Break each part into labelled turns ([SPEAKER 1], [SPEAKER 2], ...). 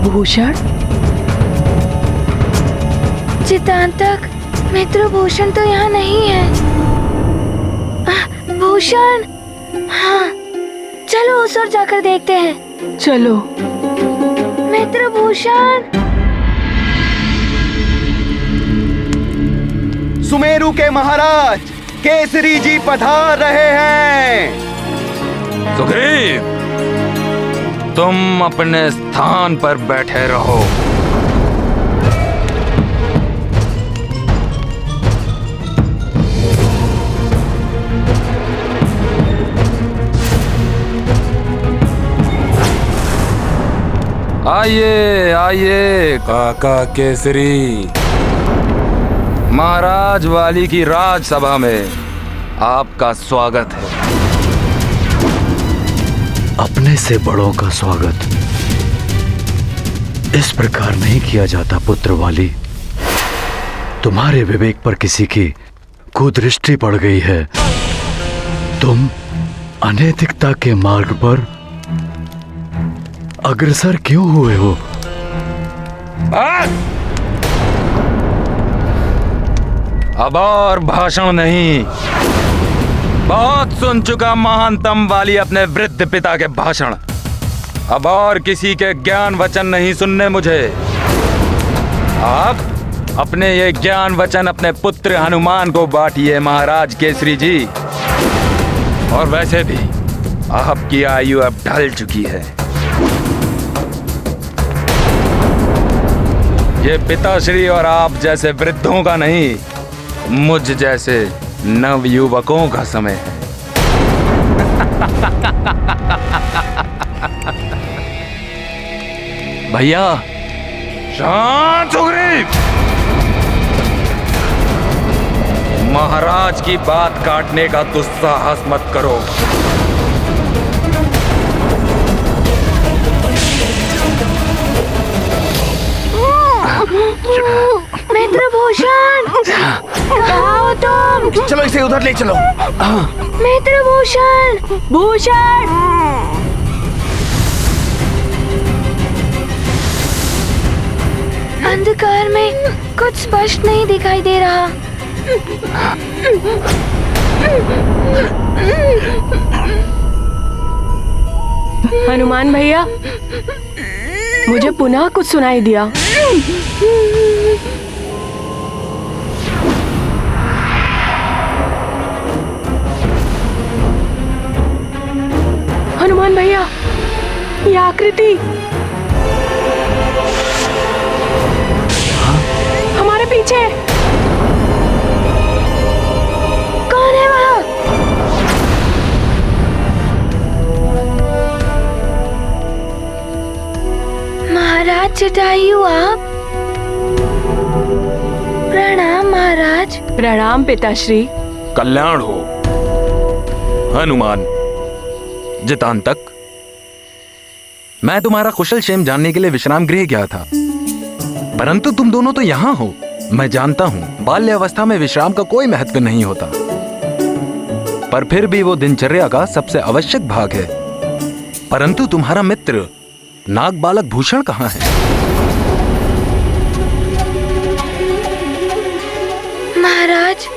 [SPEAKER 1] भूषण?
[SPEAKER 2] चितांतक, मित्र भूषण तो यहाँ नहीं है। भूषण, हाँ, चलो उस ओर जाकर देखते हैं।
[SPEAKER 1] चलो।
[SPEAKER 2] मित्र भूषण।
[SPEAKER 3] सुमेरु के महाराज केसरी जी पधार रहे हैं।
[SPEAKER 4] सुग्रीव, तुम अपने स्थान पर बैठे रहो। आइए आइए काका केसरी। महाराज वाली की राजसभा में आपका स्वागत है।
[SPEAKER 5] अपने से बड़ों का स्वागत इस प्रकार नहीं किया जाता पुत्र वाली। तुम्हारे विवेक पर किसी की कुदृष्टि पड़ गई है। तुम अनैतिकता के मार्ग पर अग्रसर क्यों हुए हो?
[SPEAKER 4] अब और भाषण नहीं। बहुत सुन चुका महानतम वाली अपने वृद्ध पिता के भाषण। अब और किसी के ज्ञान वचन नहीं सुनने मुझे। आप अपने ये ज्ञान वचन अपने पुत्र हनुमान को बांटिए महाराज केसरी जी। और वैसे भी आपकी आयु अब ढल चुकी है। ये पिताश्री और आप जैसे वृद्धों का नहीं, मुझ जैसे नव युवकों का समय है।
[SPEAKER 5] भैया
[SPEAKER 4] शांत सुग्रीव। महाराज की बात काटने का दुस्साहस मत करो।
[SPEAKER 2] मित्र भूषण, कहाँ हो तुम?
[SPEAKER 3] चलो इसे उधर ले चलो।
[SPEAKER 2] मित्र भूषण।
[SPEAKER 1] भूषण!
[SPEAKER 2] अंधकार में कुछ स्पष्ट नहीं दिखाई दे रहा।
[SPEAKER 1] हनुमान भैया, मुझे पुनः कुछ सुनाई दिया। हनुमान भैया, ये आकृति हमारे पीछे।
[SPEAKER 2] कौन है वहाँ? महाराज जटायु, आप? प्रणाम महाराज।
[SPEAKER 1] प्रणाम पिताश्री।
[SPEAKER 4] कल्याण हो हनुमान। जितांतक, मैं तुम्हारा कुशल क्षेम जानने के लिए विश्राम गृह गया था, परंतु तुम दोनों तो यहाँ हो। मैं जानता हूँ बाल्यावस्था में विश्राम का कोई महत्व नहीं होता, पर फिर भी वो दिनचर्या का सबसे आवश्यक भाग है। परंतु तुम्हारा मित्र नाग बालक भूषण कहाँ है?
[SPEAKER 2] महाराज,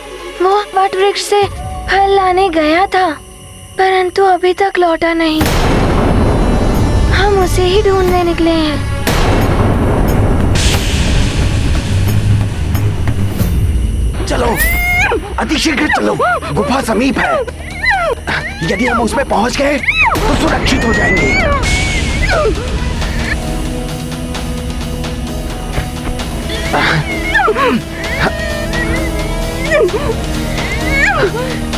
[SPEAKER 2] वो वट वृक्ष से फल लाने गया था, परंतु अभी तक लौटा नहीं। हम उसे ही ढूंढने निकले हैं।
[SPEAKER 3] चलो, अतिशीघ्र चलो, गुफा समीप है। यदि हम उसमें पहुंच गए तो सुरक्षित हो जाएंगे।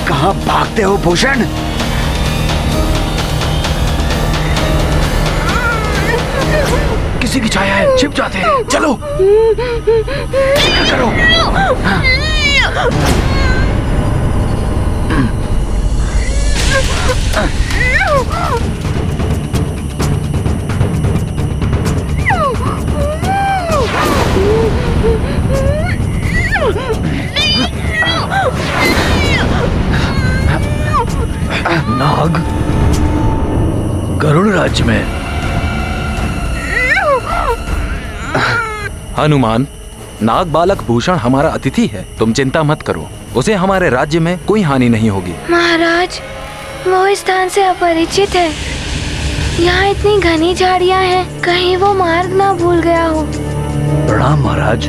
[SPEAKER 3] कहाँ भागते हो भूषण? किसी की छाया है, छिप जाते हैं। चलो, करो।
[SPEAKER 5] नाग गरुड़ राज्य में
[SPEAKER 4] हनुमान, नाग बालक भूषण हमारा अतिथि है, तुम चिंता मत करो, उसे हमारे राज्य में कोई हानि नहीं होगी।
[SPEAKER 2] महाराज, वो इस स्थान से अपरिचित है। यहाँ इतनी घनी झाड़ियाँ हैं, कहीं वो मार्ग ना भूल गया हो।
[SPEAKER 5] प्रणाम महाराज।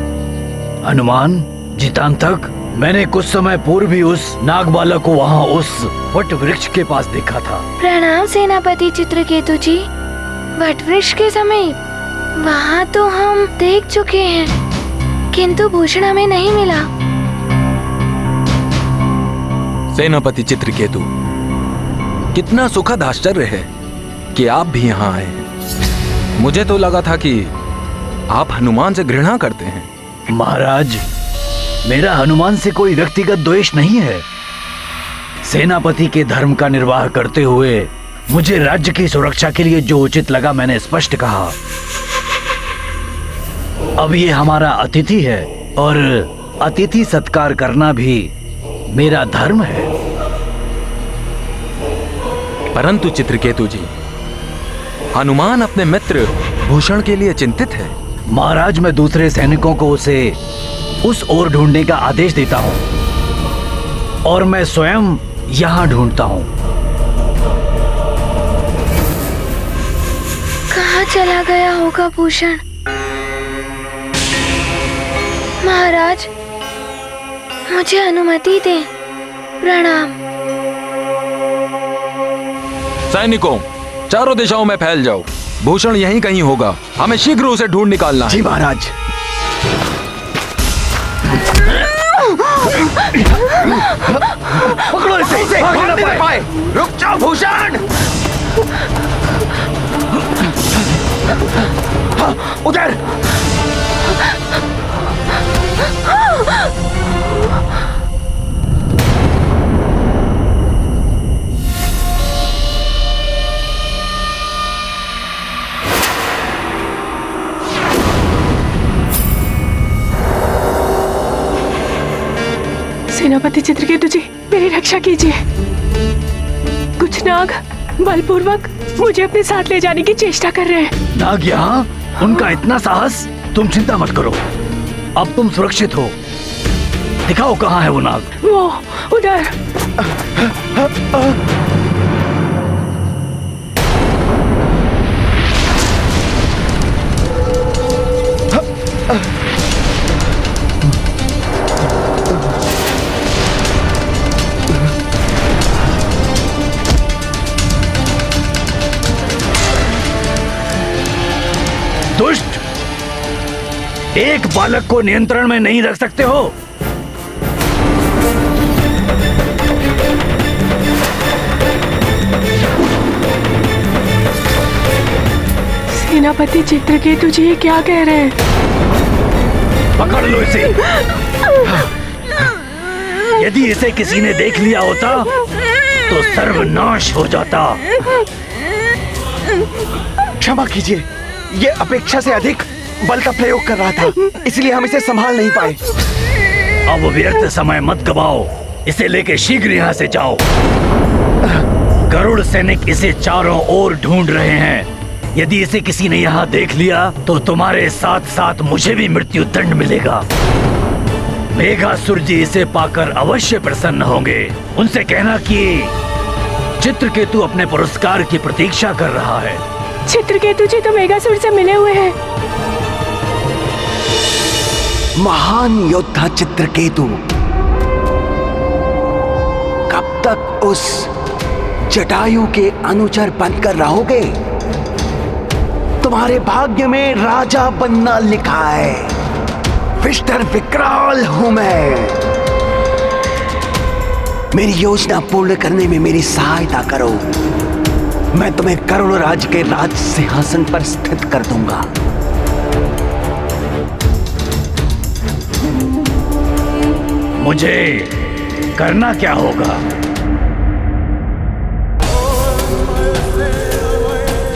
[SPEAKER 5] हनुमान, जितांतक, मैंने कुछ समय पूर्व ही उस नाग बालक को वहाँ उस वट वृक्ष के पास देखा था।
[SPEAKER 2] प्रणाम सेनापति चित्रकेतु जी। वट वृक्ष के समीप वहाँ तो हम देख चुके हैं, किंतु भूषण हमें नहीं मिला।
[SPEAKER 4] सेनापति चित्रकेतु, कितना सुखद आश्चर्य है कि आप भी यहाँ आए। मुझे तो लगा था कि आप हनुमान से घृणा करते हैं।
[SPEAKER 5] महाराज, मेरा हनुमान से कोई व्यक्तिगत द्वेष नहीं है। सेनापति के धर्म का निर्वाह करते हुए मुझे राज्य की सुरक्षा के लिए जो उचित लगा मैंने स्पष्ट कहा। अब ये हमारा अतिथि है और अतिथि सत्कार करना भी मेरा धर्म है।
[SPEAKER 4] परंतु चित्रकेतु जी, हनुमान अपने मित्र भूषण के लिए चिंतित है।
[SPEAKER 5] महाराज, मैं दूसरे सैनिकों को उसे उस ओर ढूंढने का आदेश देता हूँ और मैं स्वयं यहाँ ढूंढता हूँ।
[SPEAKER 2] कहाँ चला गया होगा भूषण? महाराज, मुझे अनुमति दें। प्रणाम।
[SPEAKER 4] सैनिकों, चारों दिशाओं में फैल जाओ। भूषण यहीं कहीं होगा, हमें शीघ्र उसे ढूंढ निकालना है।
[SPEAKER 3] जी महाराज।
[SPEAKER 5] पकड़ो इसे,
[SPEAKER 3] भागने न पाए। रुक जाओ भूषण। उधर।
[SPEAKER 1] सेनापति चित्रकेतु जी, मेरी रक्षा कीजिए। कुछ नाग बलपूर्वक मुझे अपने साथ ले जाने की चेष्टा कर रहे हैं।
[SPEAKER 5] नाग यहाँ? उनका इतना साहस? तुम चिंता मत करो, अब तुम सुरक्षित हो। दिखाओ कहाँ है वो नाग।
[SPEAKER 1] वो उधर।
[SPEAKER 5] दुष्ट, एक बालक को नियंत्रण में नहीं रख सकते हो?
[SPEAKER 1] सेनापति चित्रकेतु जी, ये क्या कह रहे हैं?
[SPEAKER 5] पकड़ लो इसे। यदि इसे किसी ने देख लिया होता तो सर्वनाश हो जाता।
[SPEAKER 3] क्षमा कीजिए, ये अपेक्षा से अधिक बल का प्रयोग कर रहा था, इसलिए हम इसे संभाल नहीं पाए।
[SPEAKER 5] अब व्यर्थ समय मत गवाओ, इसे लेके शीघ्र यहाँ से जाओ। गरुड़ सैनिक इसे चारों ओर ढूंढ रहे हैं। यदि इसे किसी ने यहाँ देख लिया तो तुम्हारे साथ साथ मुझे भी मृत्यु दंड मिलेगा। मेघासुर जी इसे पाकर अवश्य प्रसन्न होंगे। उनसे कहना कि चित्रकेतु अपने पुरस्कार की प्रतीक्षा कर रहा है।
[SPEAKER 1] चित्रकेतु जी तो मेघासुर से मिले हुए हैं।
[SPEAKER 3] महान योद्धा चित्रकेतु, कब तक उस जटायु के अनुचर बनकर रहोगे? तुम्हारे भाग्य में राजा बनना लिखा है। मिस्टर विकराल हूं मैं। मेरी योजना पूर्ण करने में मेरी सहायता करो। मैं तुम्हें करुण राज के राज सिंहासन पर स्थित कर दूंगा।
[SPEAKER 5] मुझे करना क्या होगा?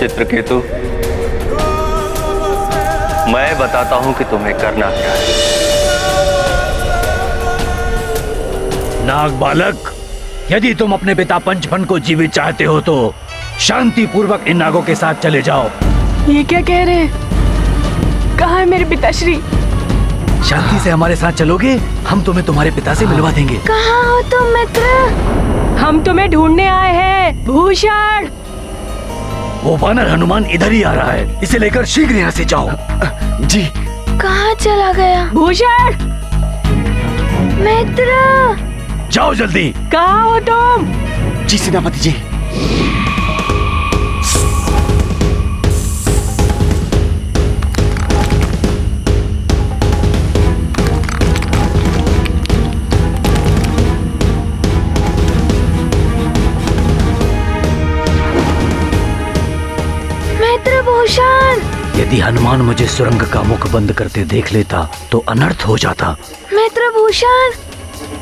[SPEAKER 6] चित्रकेतु, मैं बताता हूं कि तुम्हें करना क्या है।
[SPEAKER 5] नाग बालक, यदि तुम अपने पिता पंचफन को जीवित चाहते हो तो शांति पूर्वक इन नागों के साथ चले जाओ।
[SPEAKER 1] ये क्या कह रहे हैं? कहाँ है मेरे पिताश्री?
[SPEAKER 5] शांति से हमारे साथ चलोगे? हम तुम्हें तुम्हारे पिता से मिलवा देंगे।
[SPEAKER 2] कहाँ हो तुम मित्र?
[SPEAKER 1] हम तुम्हें ढूंढने आए हैं भूषण।
[SPEAKER 5] वो वानर हनुमान इधर ही आ रहा है, इसे लेकर शीघ्र यहाँ से जाओ।
[SPEAKER 3] जी।
[SPEAKER 2] कहाँ चला गया?
[SPEAKER 1] भूषण
[SPEAKER 2] मित्र
[SPEAKER 5] जाओ जल्दी।
[SPEAKER 1] कहाँ हो तुम?
[SPEAKER 3] जी सेनापति जी।
[SPEAKER 2] मित्र भूषण।
[SPEAKER 5] यदि हनुमान मुझे सुरंग का मुख बंद करते देख लेता तो अनर्थ हो जाता।
[SPEAKER 2] मित्र भूषण।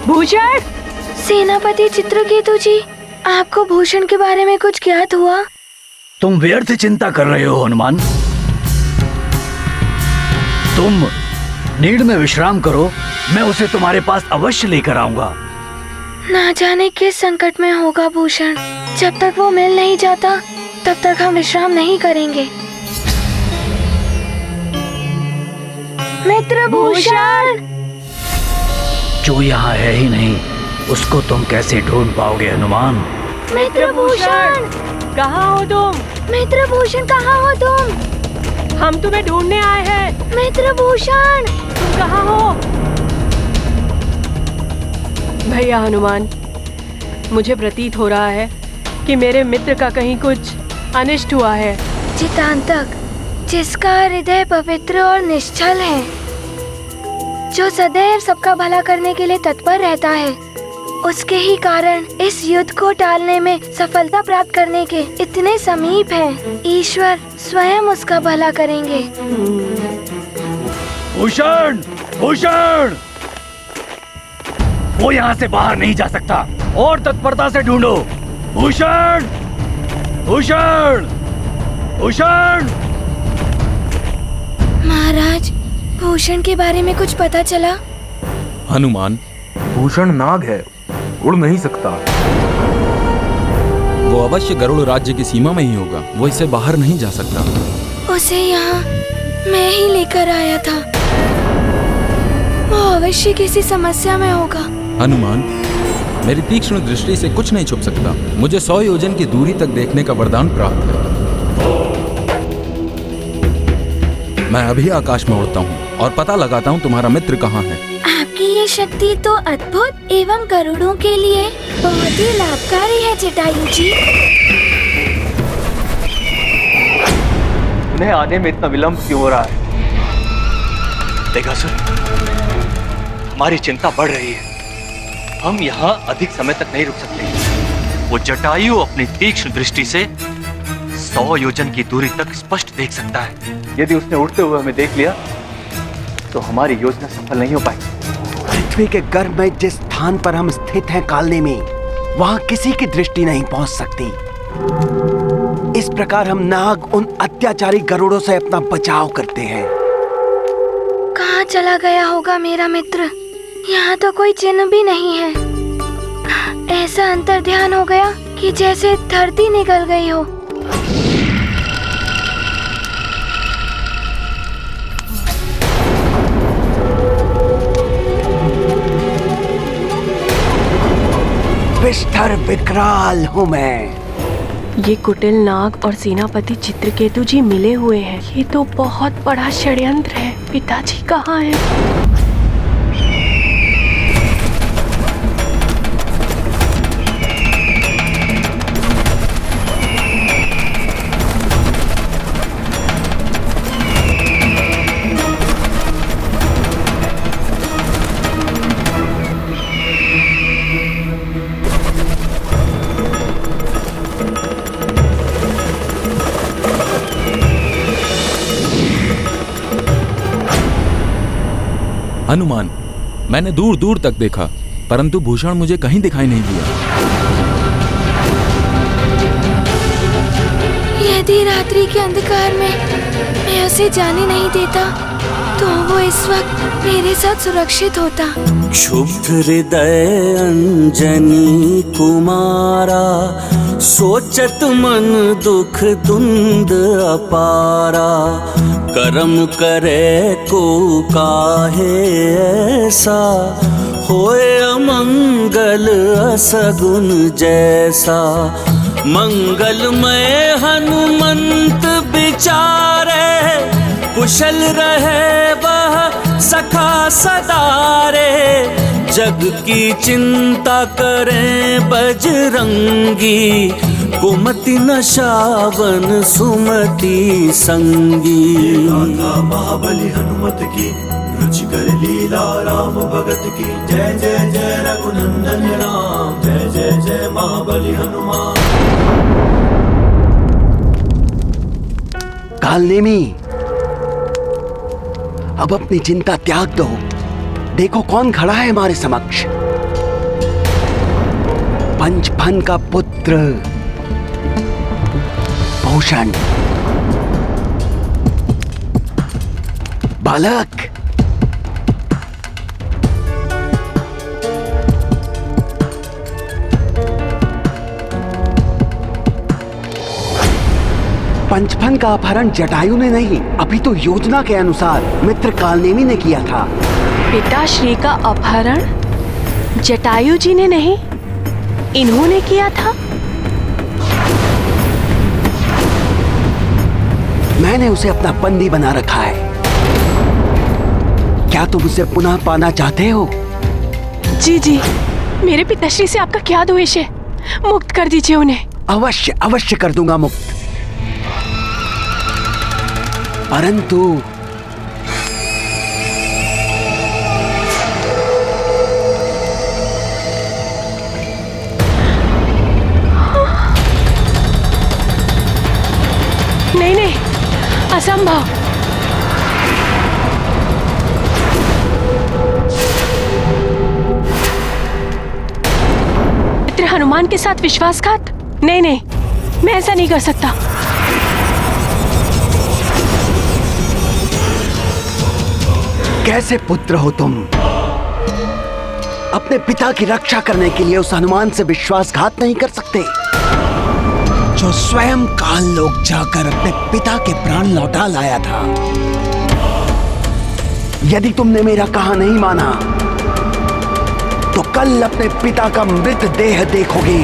[SPEAKER 1] भूषण
[SPEAKER 2] सेनापति चित्रकेतु जी, आपको भूषण के बारे में कुछ ज्ञात हुआ?
[SPEAKER 5] तुम व्यर्थ चिंता कर रहे हो हनुमान। तुम नीड में विश्राम करो, मैं उसे तुम्हारे पास अवश्य लेकर आऊंगा।
[SPEAKER 2] ना जाने किस संकट में होगा भूषण। जब तक वो मिल नहीं जाता तब तक हम विश्राम नहीं करेंगे। मित्र भूषण।
[SPEAKER 5] जो यहाँ है ही नहीं, उसको तुम कैसे ढूंढ पाओगे हनुमान?
[SPEAKER 2] मित्र भूषण।
[SPEAKER 1] कहाँ हो तुम?
[SPEAKER 2] मित्र भूषण कहाँ हो तुम?
[SPEAKER 1] हम तुम्हें ढूंढने आए हैं।
[SPEAKER 2] मित्र भूषण।
[SPEAKER 1] तुम कहाँ हो? भैया हनुमान, मुझे प्रतीत हो रहा है कि मेरे मित्र का कहीं कुछ अनिष्ट हुआ है।
[SPEAKER 2] चितांतक, जिसका हृदय पवित्र और निश्चल है, जो सदैव सबका भला करने के लिए तत्पर रहता है, उसके ही कारण इस युद्ध को टालने में सफलता प्राप्त करने के इतने समीप है। ईश्वर स्वयं उसका भला करेंगे।
[SPEAKER 5] भूषण, भूषण, वो यहाँ से बाहर नहीं जा सकता, और तत्परता से ढूंढो। भूषण, भूषण, भूषण।
[SPEAKER 2] महाराज, भूषण के बारे में कुछ पता चला?
[SPEAKER 4] हनुमान, भूषण नाग है, उड़ नहीं सकता। वो अवश्य गरुड़ राज्य की सीमा में ही होगा, वो इससे बाहर नहीं जा सकता।
[SPEAKER 2] उसे यहाँ मैं ही लेकर आया था। वो अवश्य किसी समस्या में होगा।
[SPEAKER 4] हनुमान, मेरी तीक्ष्ण दृष्टि से कुछ नहीं छुप सकता। मुझे 100 योजन की दूरी तक देखने का वरदान प्राप्त है। मैं अभी आकाश में उड़ता हूँ और पता लगाता हूँ तुम्हारा मित्र कहाँ है।
[SPEAKER 2] आपकी ये शक्ति तो अद्भुत एवं गरुड़ों के लिए बहुत ही लाभकारी है जटायु जी।
[SPEAKER 6] उन्हें आने में इतना विलंब क्यों हो रहा है? देगासुर, हमारी चिंता बढ़ रही है। हम यहाँ अधिक समय तक नहीं रुक सकते। वो जटायु अपनी तीक्ष्ण दृष्टि से 100 योजन की दूरी तक स्पष्ट देख सकता है। यदि उसने उड़ते हुए हमें देख लिया तो हमारी योजना सफल नहीं हो पाएगी।
[SPEAKER 3] पृथ्वी के गर्भ में जिस स्थान पर हम स्थित हैं कालने में, वहां किसी की दृष्टि नहीं पहुंच सकती। इस प्रकार हम नाग उन अत्याचारी गरुड़ों से अपना बचाव करते हैं।
[SPEAKER 2] कहाँ चला गया होगा मेरा मित्र? यहाँ तो कोई चिन्ह भी नहीं है। ऐसा अंतर्ध्यान हो गया कि जैसे धरती निकल गई हो।
[SPEAKER 3] विष्ठर विकराल हूँ मैं।
[SPEAKER 1] ये कुटिल नाग और सेनापति चित्रकेतु जी मिले हुए हैं। ये तो बहुत बड़ा षड्यंत्र है। पिताजी कहाँ हैं?
[SPEAKER 4] हनुमान, मैंने दूर दूर तक देखा, परंतु भूषण मुझे कहीं दिखाई नहीं दिया।
[SPEAKER 2] यदि रात्रि के अंधकार में मैं उसे जाने नहीं देता तो वो इस वक्त मेरे साथ सुरक्षित होता।
[SPEAKER 7] क्षुब्ध हृदय अंजनी कुमारा सोचत मन दुख दुंद अपारा, कर्म करे को काहे ऐसा, होए अमंगल असगुन जैसा। मंगलमय हनुमंत बिचारे, कुशल रहे वह सखा सदारे। जग की चिंता करें बजरंगी, कुमति न शावन सुमति संगी।
[SPEAKER 8] महाबली हनुमत की, रुचिकर लीला राम भगत की। जय जय जय रघुनंदन राम, जय जय जय महाबली हनुमान।
[SPEAKER 3] कालनेमी, अब अपनी चिंता त्याग दो। देखो कौन खड़ा है हमारे समक्ष। पंचफन का पुत्र भूषण। बालक, पंचफन का अपहरण जटायु ने नहीं, अभी तो योजना के अनुसार मित्र कालनेमी ने किया था।
[SPEAKER 1] पिताश्री का अपहरण जटायु जी ने नहीं, इन्होंने किया था।
[SPEAKER 3] मैंने उसे अपना बंदी बना रखा है। क्या तुम उसे पुनः पाना चाहते हो?
[SPEAKER 1] जी जी, मेरे पिताश्री से आपका क्या द्वेष है? मुक्त कर दीजिए उन्हें।
[SPEAKER 3] अवश्य अवश्य कर दूंगा मुक्त, परंतु
[SPEAKER 1] नहीं नहीं, असंभव। मित्र हनुमान के साथ विश्वासघात? नहीं नहीं, मैं ऐसा नहीं कर सकता।
[SPEAKER 3] कैसे पुत्र हो तुम? अपने पिता की रक्षा करने के लिए उस हनुमान से विश्वासघात नहीं कर सकते, जो स्वयं काल लोक जाकर अपने पिता के प्राण लौटा लाया था। यदि तुमने मेरा कहा नहीं माना, तो कल अपने पिता का मृतदेह देखोगे।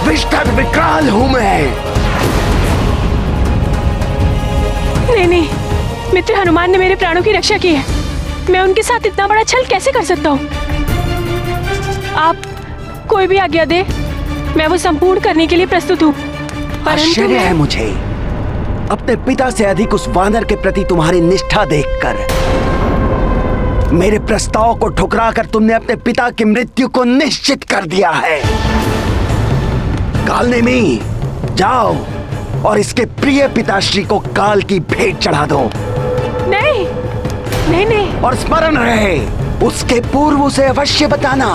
[SPEAKER 3] विष्ठर विकराल हूं मैं।
[SPEAKER 1] नहीं नहीं, मित्र हनुमान ने मेरे प्राणों की रक्षा की है। मैं उनके साथ इतना बड़ा छल कैसे कर सकता हूँ? आप कोई भी आज्ञा दे, मैं वो संपूर्ण करने के लिए प्रस्तुत हूँ।
[SPEAKER 3] आश्चर्य है मुझे अपने पिता से अधिक उस वानर के प्रति तुम्हारी निष्ठा देखकर। मेरे प्रस्ताव को ठुकराकर तुमने अपने पिता की मृत्यु को निश्चित कर दिया है। कालनेमी, जाओ और इसके प्रिय पिताश्री को काल की भेंट चढ़ा दो।
[SPEAKER 1] नहीं नहीं नहीं।
[SPEAKER 3] और स्मरण रहे, उसके पूर्व उसे अवश्य बताना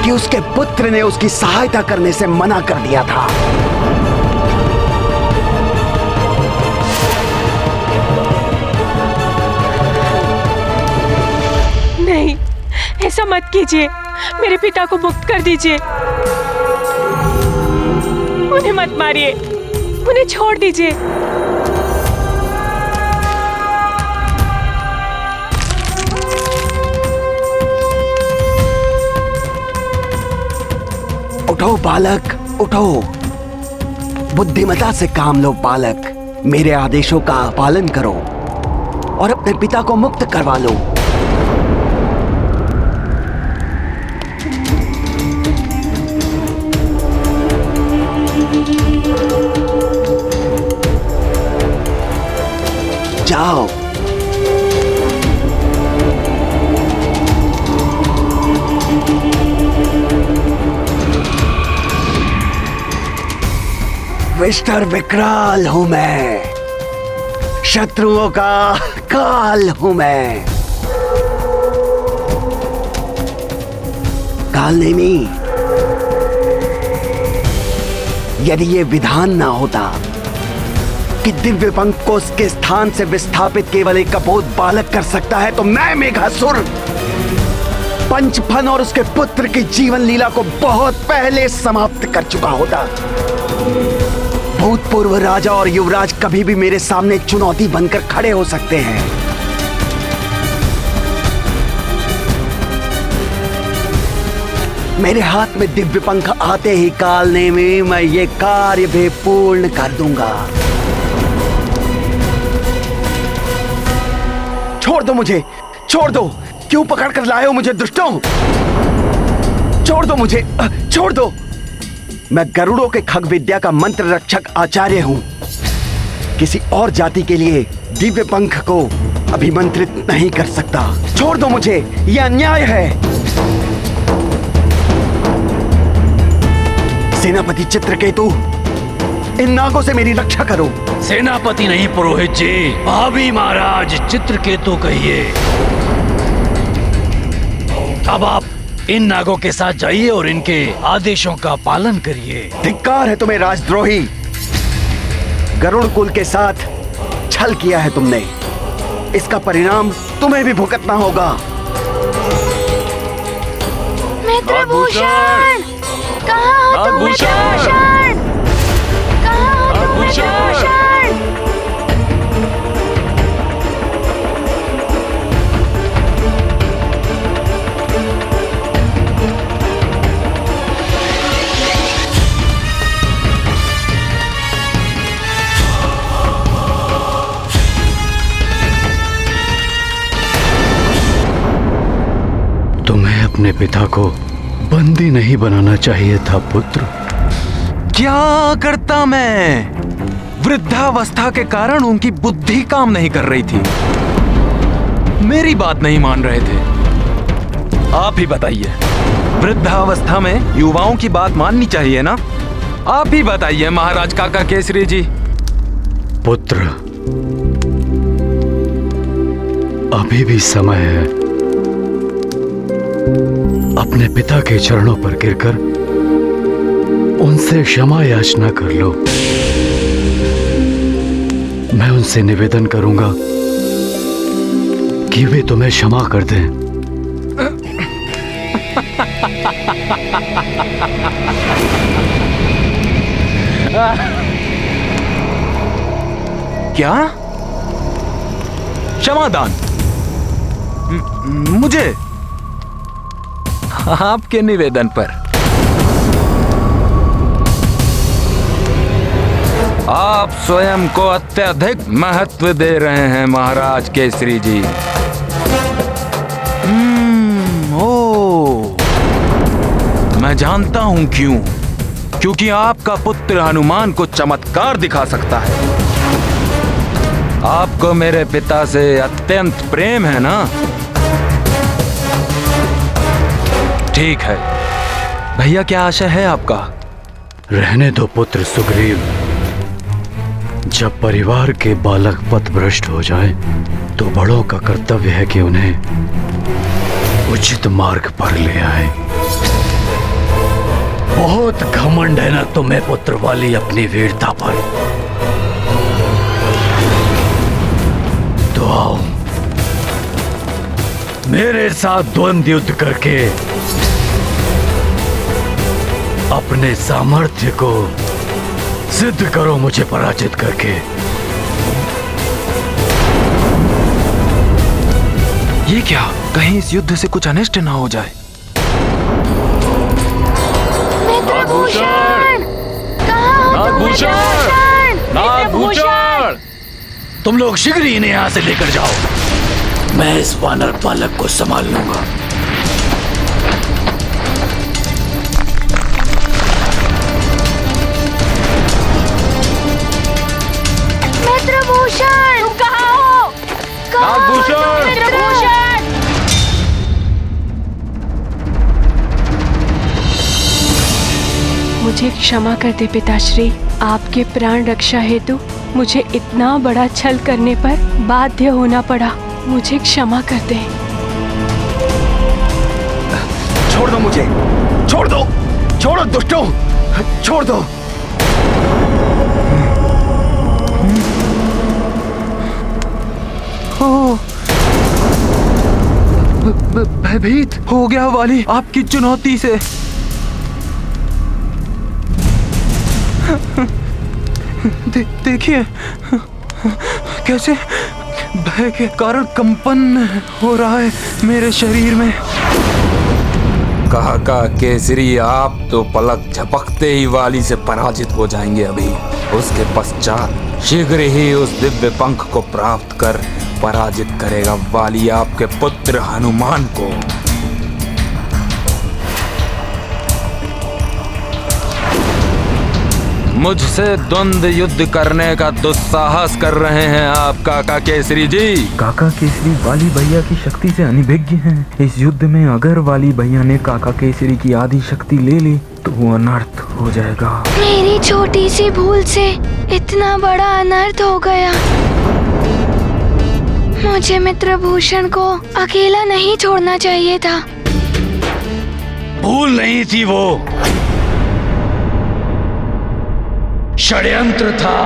[SPEAKER 3] कि उसके पुत्र ने उसकी सहायता करने से मना कर दिया था।
[SPEAKER 1] नहीं, ऐसा मत कीजिए। मेरे पिता को मुक्त कर दीजिए। उन्हें मत मारिए, उन्हें छोड़ दीजिए।
[SPEAKER 3] उठो बालक, उठो। बुद्धिमता से काम लो बालक। मेरे आदेशों का पालन करो और अपने पिता को मुक्त करवा लो। जाओ। मिस्टर विकराल हूं मैं, शत्रुओं का काल हूं मैं। कालनेमी, यदि ये विधान ना होता कि दिव्य पंख को उसके स्थान से विस्थापित केवल एक कपोत बालक कर सकता है, तो मैं मेघासुर पंचफन और उसके पुत्र की जीवन लीला को बहुत पहले समाप्त कर चुका होता। भूतपूर्व राजा और युवराज कभी भी मेरे सामने चुनौती बनकर खड़े हो सकते हैं। मेरे हाथ में दिव्य पंख आते ही कालने में मैं ये कार्य भी पूर्ण कर दूंगा। छोड़ दो मुझे, छोड़ दो। क्यों पकड़ कर लाए हो मुझे दुष्टों? छोड़ दो मुझे, छोड़ दो। मैं गरुड़ों के खग विद्या का मंत्र रक्षक आचार्य हूं। किसी और जाति के लिए दिव्य पंख को अभिमंत्रित नहीं कर सकता। छोड़ दो मुझे, यह अन्याय है। सेनापति चित्रकेतु, इन नागों से मेरी रक्षा करो।
[SPEAKER 5] सेनापति नहीं पुरोहित जी, भाभी महाराज चित्रकेतु कहिए। अब आप इन नागों के साथ जाइए और इनके आदेशों का पालन करिए।
[SPEAKER 3] धिक्कार है तुम्हें राजद्रोही। गरुड़ कुल के साथ छल किया है तुमने। इसका परिणाम तुम्हें भी भुगतना होगा।
[SPEAKER 2] मित्रभूषण, कहाँ हो तुम मित्रभूषण? कहाँ हो तुम मित्रभूषण?
[SPEAKER 5] तुम्हें अपने पिता को बंदी नहीं बनाना चाहिए था पुत्र।
[SPEAKER 4] क्या करता मैं? वृद्धावस्था के कारण उनकी बुद्धि काम नहीं कर रही थी, मेरी बात नहीं मान रहे थे। आप ही बताइए, वृद्धावस्था में युवाओं की बात माननी चाहिए ना? आप ही बताइए महाराज काका केसरी जी।
[SPEAKER 5] पुत्र, अभी भी समय है। अपने पिता के चरणों पर गिरकर उनसे क्षमा याचना कर लो। मैं उनसे निवेदन करूंगा कि वे तुम्हें क्षमा कर दें।
[SPEAKER 4] क्या? क्षमादान मुझे? आपके निवेदन पर। आप स्वयं को अत्यधिक महत्व दे रहे हैं महाराज केसरी जी। ओ, मैं जानता हूं क्यों। क्योंकि आपका पुत्र हनुमान को चमत्कार दिखा सकता है। आपको मेरे पिता से अत्यंत प्रेम है ना? ठीक है भैया, क्या आशा है आपका?
[SPEAKER 5] रहने दो पुत्र सुग्रीव। जब परिवार के बालक पथभ्रष्ट हो जाएं, तो बड़ों का कर्तव्य है कि उन्हें उचित मार्ग पर ले आए। बहुत घमंड है ना तुम्हें पुत्र वाली अपनी वीरता पर। तो आओ मेरे साथ द्वंद्व युद्ध करके अपने सामर्थ्य को सिद्ध करो, मुझे पराजित करके।
[SPEAKER 4] ये क्या? कहीं इस युद्ध से कुछ अनिष्ट ना हो जाए।
[SPEAKER 2] मित्रभूषण, कहाँ हो तुम मित्रभूषण?
[SPEAKER 5] नागभूषण, तुम लोग शीघ्र ही इन्हें यहां से लेकर जाओ। मैं इस वानर बालक को संभाल लूंगा।
[SPEAKER 2] मित्रभूषण, तुम कहाँ हो? नागभूषण, मित्रभूषण।
[SPEAKER 1] मुझे क्षमा कर दे पिताश्री। आपके प्राण रक्षा हेतु मुझे इतना बड़ा छल करने पर बाध्य होना पड़ा। मुझे क्षमा कर दे।
[SPEAKER 3] छोड़ दो मुझे, छोड़ दो, छोड़ो दुष्टों, छोड़ दो।
[SPEAKER 4] भयभीत हो गया वाली आपकी चुनौती से। देखिए कैसे भय के कारण कंपन हो रहा है मेरे शरीर में।
[SPEAKER 9] काका केसरी, आप तो पलक झपकते ही वाली से पराजित हो जाएंगे। अभी उसके पश्चात शीघ्र ही उस दिव्य पंख को प्राप्त कर पराजित करेगा वाली आपके पुत्र हनुमान को।
[SPEAKER 4] मुझसे द्वंद युद्ध करने का दुस्साहस कर रहे हैं आप काका केसरी जी।
[SPEAKER 10] काका केसरी वाली भैया की शक्ति से अनिभिज्ञ हैं। इस युद्ध में अगर वाली भैया ने काका केसरी की आधी शक्ति ले ली तो वो अनर्थ हो जाएगा।
[SPEAKER 2] मेरी छोटी सी भूल से इतना बड़ा अनर्थ हो गया। मुझे मित्रभूषण को अकेला नहीं छोड़ना चाहिए था।
[SPEAKER 5] भूल नहीं थी, वो षड्यंत्र था।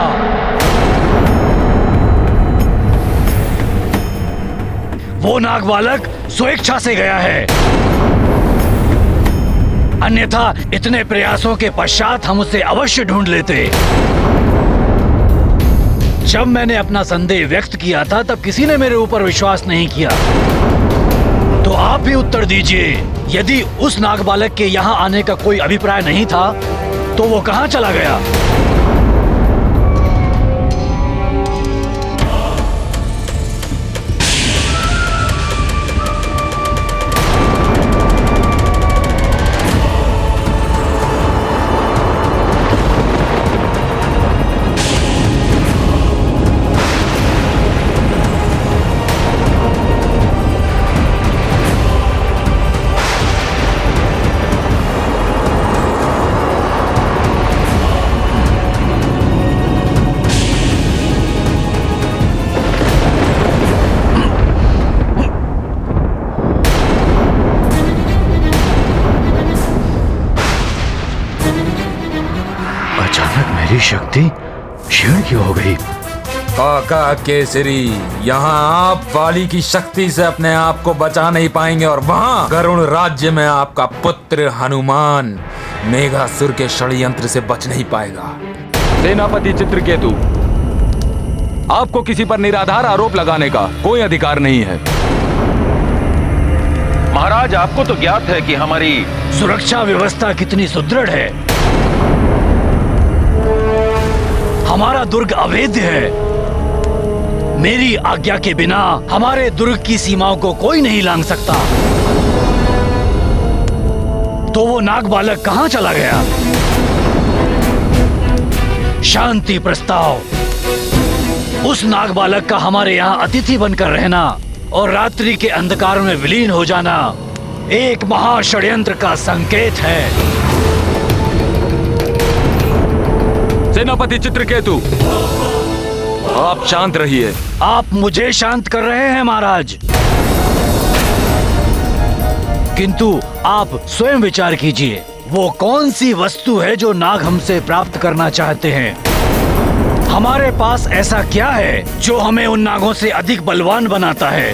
[SPEAKER 5] वो नागबालक स्वेच्छा से गया है, अन्यथा इतने प्रयासों के पश्चात हम उसे अवश्य ढूंढ लेते। जब मैंने अपना संदेह व्यक्त किया था तब किसी ने मेरे ऊपर विश्वास नहीं किया। तो आप भी उत्तर दीजिए, यदि उस नागबालक के यहाँ आने का कोई अभिप्राय नहीं था तो वो कहाँ चला गया? शक्ति क्षीण क्यों हो गई?
[SPEAKER 9] काका केसरी, यहाँ आप वाली की शक्ति से अपने आप को बचा नहीं पाएंगे और वहाँ गरुण राज्य में आपका पुत्र हनुमान मेघासुर के षड्यंत्र से बच नहीं पाएगा।
[SPEAKER 4] सेनापति चित्रकेतु, आपको किसी पर निराधार आरोप लगाने का कोई अधिकार नहीं है।
[SPEAKER 11] महाराज, आपको तो ज्ञात है कि हमारी
[SPEAKER 5] सुरक्षा व्यवस्था कितनी सुदृढ़ है। हमारा दुर्ग अवैध है। मेरी आज्ञा के बिना हमारे दुर्ग की सीमाओं को कोई नहीं लांघ सकता। तो वो नागबालक कहाँ चला गया? शांति प्रस्ताव। उस नागबालक का हमारे यहाँ अतिथि बनकर रहना और रात्रि के अंधकार में विलीन हो जाना एक महाषड्यंत्र का संकेत है।
[SPEAKER 4] सेनापति चित्रकेतु, आप शांत रहिए।
[SPEAKER 5] आप मुझे शांत कर रहे हैं महाराज, किंतु आप स्वयं विचार कीजिए, वो कौन सी वस्तु है जो नाग हमसे प्राप्त करना चाहते हैं? हमारे पास ऐसा क्या है जो हमें उन नागों से अधिक बलवान बनाता है?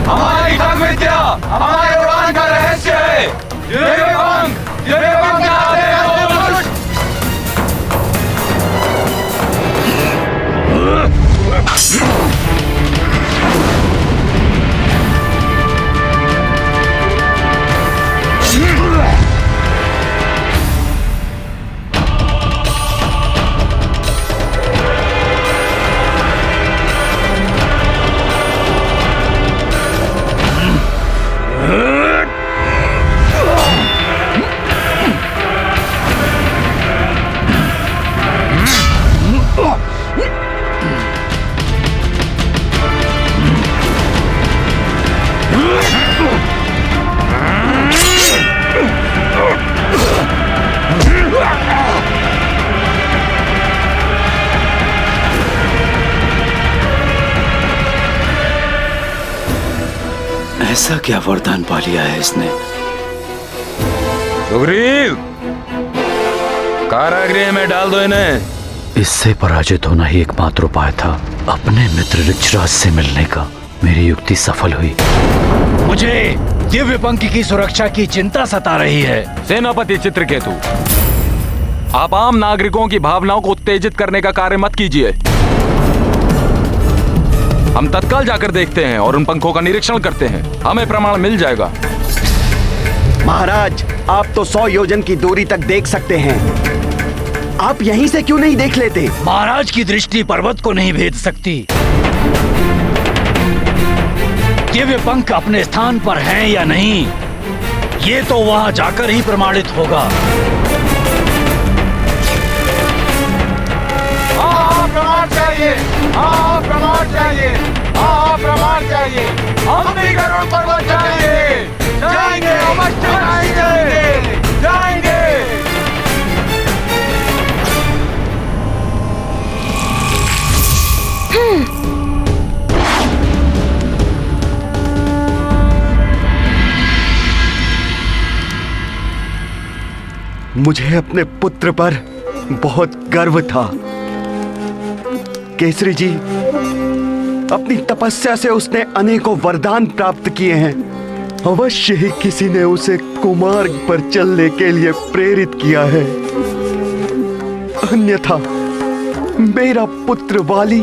[SPEAKER 9] हमारी खग विद्या हमारे उड़ान का रहस्य है।
[SPEAKER 5] ऐसा क्या वरदान पा लिया है इसने?
[SPEAKER 4] सुग्रीव, कारागृह में डाल दो इन्हें।
[SPEAKER 5] इससे पराजित होना ही एकमात्र उपाय था। अपने मित्र ऋक्षराज से मिलने का मेरी युक्ति सफल हुई। मुझे दिव्य पंख की सुरक्षा की चिंता सता रही है।
[SPEAKER 4] सेनापति चित्रकेतु, आप आम नागरिकों की भावनाओं को उत्तेजित करने का कार्य मत कीजिए। हम तत्काल जाकर देखते हैं और उन पंखों का निरीक्षण करते हैं। हमें प्रमाण मिल जाएगा।
[SPEAKER 3] महाराज, आप तो 100 योजन की दूरी तक देख सकते हैं। आप यहीं से क्यों नहीं देख लेते?
[SPEAKER 5] महाराज की दृष्टि पर्वत को नहीं भेद सकती। दिव्य पंख अपने स्थान पर हैं या नहीं, ये तो वहां जाकर ही प्रमाणित होगा।
[SPEAKER 12] प्रमाण चाहिए, प्रमाण चाहिए, प्रमाण चाहिए। हम भी गरुड़ पर्वत जाएंगे, जाएंगे, अवश्य जाएंगे, जाएंगे।
[SPEAKER 3] मुझे अपने पुत्र पर बहुत गर्व था। केसरी जी, अपनी तपस्या से उसने अनेकों वरदान प्राप्त किए हैं। अवश्य ही किसी ने उसे कुमार्ग पर चलने के लिए प्रेरित किया है, अन्यथा मेरा पुत्र वाली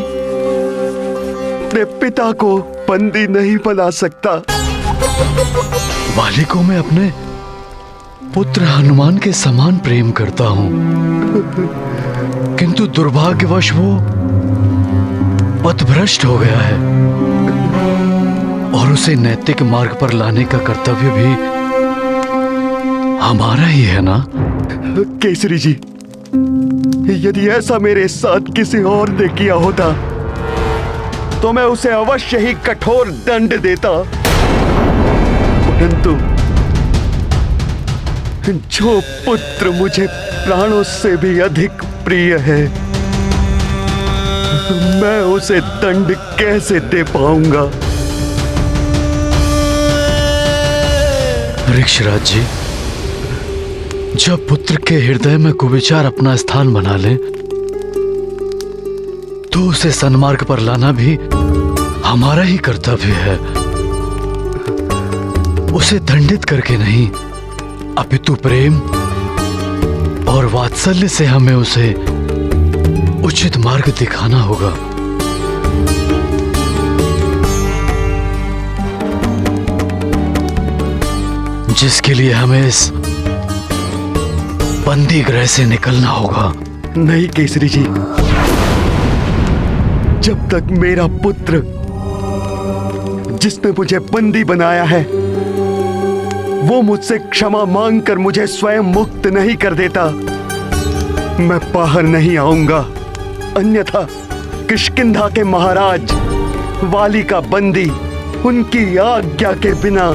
[SPEAKER 3] अपने पिता को बंदी नहीं बना सकता।
[SPEAKER 5] वाली को मैं अपने पुत्र हनुमान के समान प्रेम करता हूं, किंतु दुर्भाग्यवश वो पथभ्रष्ट हो गया है और उसे नैतिक मार्ग पर लाने का कर्तव्य भी हमारा ही है ना?
[SPEAKER 3] केसरी जी, यदि ऐसा मेरे साथ किसी और ने किया होता तो मैं उसे अवश्य ही कठोर दंड देता, परंतु जो पुत्र मुझे प्राणों से भी अधिक प्रिय है, मैं उसे दंड कैसे दे पाऊंगा?
[SPEAKER 5] ऋक्षराज जी, जब पुत्र के हृदय में कुविचार अपना स्थान बना ले तो उसे सन्मार्ग पर लाना भी हमारा ही कर्तव्य है। उसे दंडित करके नहीं, अपितु प्रेम और वात्सल्य से हमें उसे उचित मार्ग दिखाना होगा। जिसके लिए हमें इस बंदी गृह से निकलना होगा।
[SPEAKER 3] नहीं केसरी जी, जब तक मेरा पुत्र, जिसने मुझे बंदी बनाया है, वो मुझसे क्षमा मांगकर मुझे स्वयं मुक्त नहीं कर देता, मैं बाहर नहीं आऊंगा। अन्यथा किष्किंधा के महाराज वाली का बंदी उनकी आज्ञा के बिना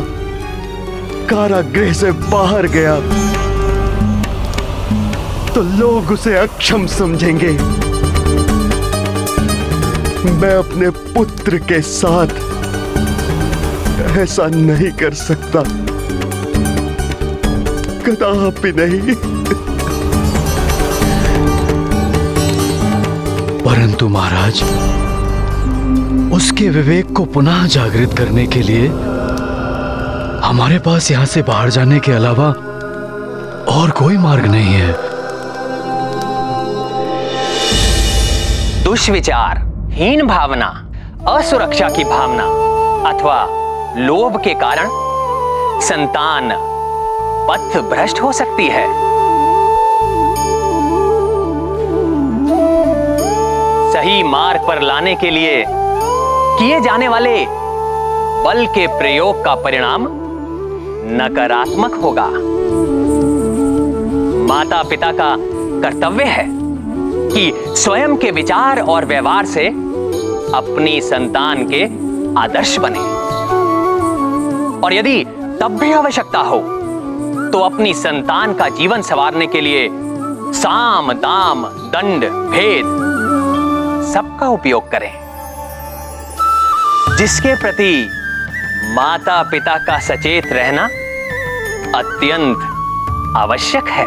[SPEAKER 3] कारागृह से बाहर गया तो लोग उसे अक्षम समझेंगे। मैं अपने पुत्र के साथ ऐसा नहीं कर सकता, कदापि नहीं।
[SPEAKER 5] परंतु महाराज, उसके विवेक को पुनः जागृत करने के लिए हमारे पास यहां से बाहर जाने के अलावा और कोई मार्ग नहीं है।
[SPEAKER 13] दुष्विचार, हीन भावना, असुरक्षा की भावना अथवा लोभ के कारण संतान पथ भ्रष्ट हो सकती है। सही मार्ग पर लाने के लिए किए जाने वाले बल के प्रयोग का परिणाम नकारात्मक होगा। माता पिता का कर्तव्य है कि स्वयं के विचार और व्यवहार से अपनी संतान के आदर्श बने, और यदि तब भी आवश्यकता हो तो अपनी संतान का जीवन संवारने के लिए साम, दाम, दंड, भेद सबका उपयोग करें। जिसके प्रति माता पिता का सचेत रहना अत्यंत आवश्यक है।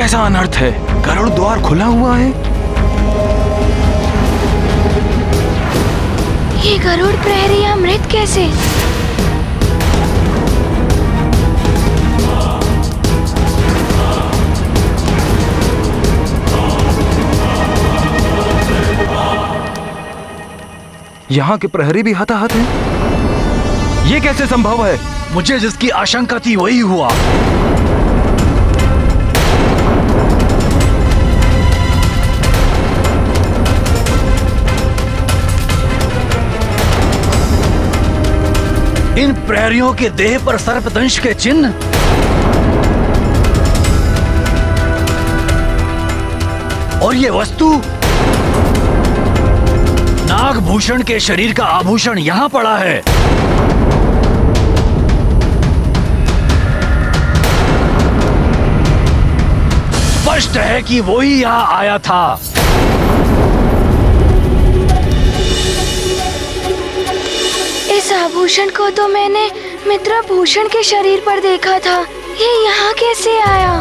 [SPEAKER 4] कैसा अनर्थ है? गरुड़ द्वार खुला हुआ है।
[SPEAKER 2] ये गरुड़ प्रहरी यहाँ मृत कैसे?
[SPEAKER 4] यहाँ के प्रहरी भी हताहत हैं। ये कैसे संभव है?
[SPEAKER 5] मुझे जिसकी आशंका थी वही हुआ। इन प्रहरियों के देह पर सर्पदंश के चिन्ह। और ये वस्तु नागभूषण के शरीर का आभूषण यहां पड़ा है। स्पष्ट है कि वो ही यहां आया था।
[SPEAKER 2] इस आभूषण को तो मैंने मित्रभूषण के शरीर पर देखा था। ये यहाँ कैसे आया?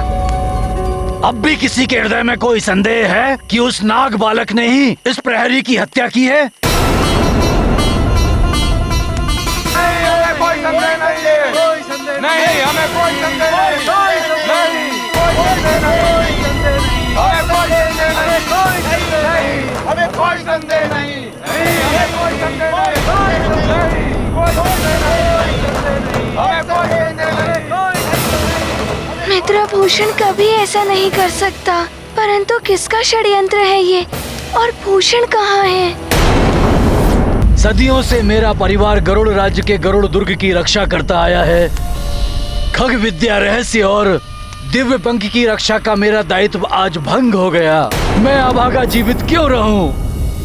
[SPEAKER 5] अब भी किसी के हृदय में कोई संदेह है कि उस नाग बालक ने ही इस प्रहरी की हत्या की है?
[SPEAKER 12] कोई संदेह नहीं है। नहीं, हमें कोई संदेह नहीं। हमें कोई संदेह नहीं।
[SPEAKER 2] मित्रभूषण कभी ऐसा नहीं कर सकता। परंतु किसका षड्यंत्र है ये? और भूषण कहाँ है?
[SPEAKER 5] सदियों से मेरा परिवार गरुड़ राज्य के गरुड़ दुर्ग की रक्षा करता आया है। खग विद्या, रहस्य और दिव्य पंख की रक्षा का मेरा दायित्व आज भंग हो गया। मैं अभागा जीवित क्यों रहूं?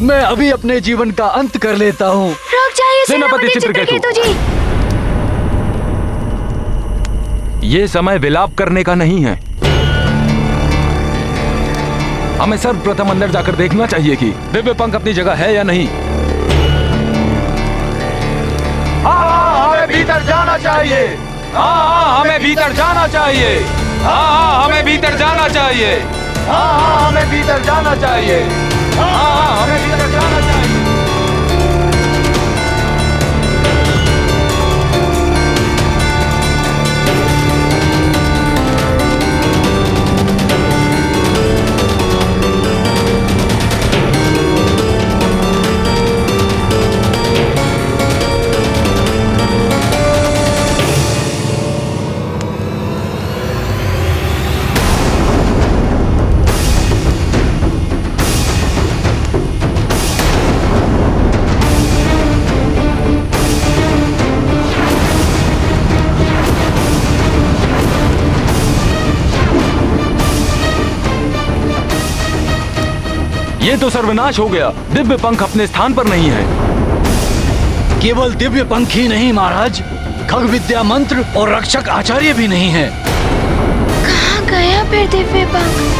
[SPEAKER 5] मैं अभी अपने जीवन का अंत कर लेता हूँ।
[SPEAKER 2] रुक जाइए सेनापति चित्रकेतु जी।
[SPEAKER 4] ये समय विलाप करने का नहीं है। हमें सर्वप्रथम अंदर जाकर देखना चाहिए कि दिव्य पंख अपनी जगह है या नहीं।
[SPEAKER 12] हाँ, हमें भीतर जाना चाहिए। हाँ, हमें भीतर जाना चाहिए। हाँ, हमें भीतर जाना चाहिए। हाँ, हमें भीतर जाना चाहिए। हाँ, हमें भीतर जाना चाहिए।
[SPEAKER 4] ये तो सर्वनाश हो गया। दिव्य पंख अपने स्थान पर नहीं है।
[SPEAKER 5] केवल दिव्य पंख ही नहीं महाराज, खग विद्या मंत्र और रक्षक आचार्य भी नहीं है।
[SPEAKER 2] कहाँ गया फिर दिव्य पंख?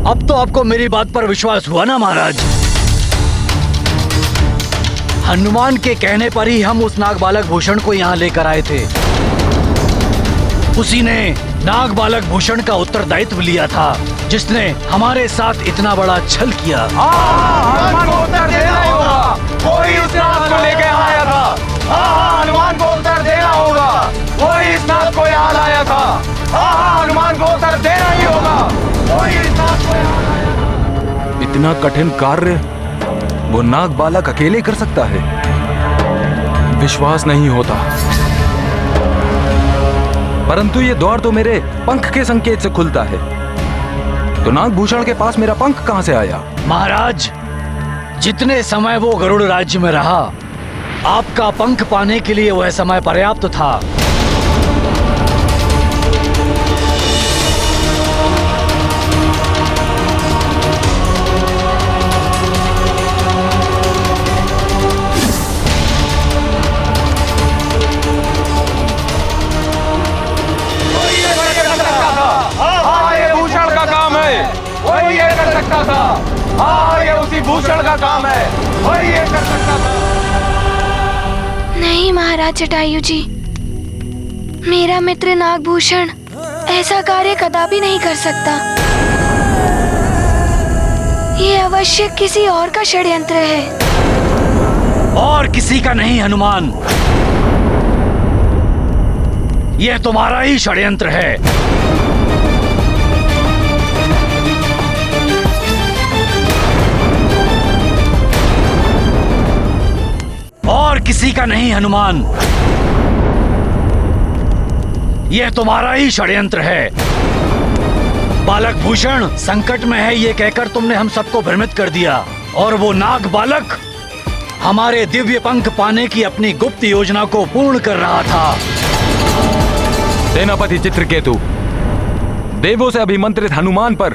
[SPEAKER 5] अब तो आपको मेरी बात पर विश्वास हुआ ना महाराज? हनुमान के कहने पर ही हम उस नाग बालक भूषण को यहाँ लेकर आए थे। उसी ने नाग बालक भूषण का उत्तरदायित्व लिया था, जिसने हमारे साथ इतना बड़ा छल किया।
[SPEAKER 12] हनुमान को उत्तर देना होगा। कोई इस नाग को लेके आया था। हनुमान को उत्तर देना होगा। कोई इस नाग को यहाँ लाया था। हनुमान को उत्तर देना ही होगा। कोई इस नाग को यहाँ लाया था।
[SPEAKER 4] इतना कठिन कार्य वो नाग बालक अकेले कर सकता है? विश्वास नहीं होता। परंतु ये द्वार तो मेरे पंख के संकेत से खुलता है, तो नागभूषण के पास मेरा पंख कहां से आया?
[SPEAKER 5] महाराज, जितने समय वो गरुड़ राज्य में रहा, आपका पंख पाने के लिए वह समय पर्याप्त था।
[SPEAKER 12] का काम है, वही ये कर सकता था।
[SPEAKER 2] नहीं महाराज जटायु जी, मेरा मित्र नागभूषण ऐसा कार्य कदापि नहीं कर सकता। ये अवश्य किसी और का षड्यंत्र है।
[SPEAKER 5] और किसी का नहीं हनुमान, यह तुम्हारा ही षड्यंत्र है। और किसी का नहीं हनुमान, यह तुम्हारा ही षड्यंत्र है। बालक भूषण संकट में है ये कहकर तुमने हम सबको भ्रमित कर दिया, और वो नाग बालक हमारे दिव्य पंख पाने की अपनी गुप्त योजना को पूर्ण कर रहा था।
[SPEAKER 4] सेनापति चित्रकेतु, देवों से अभिमंत्रित हनुमान पर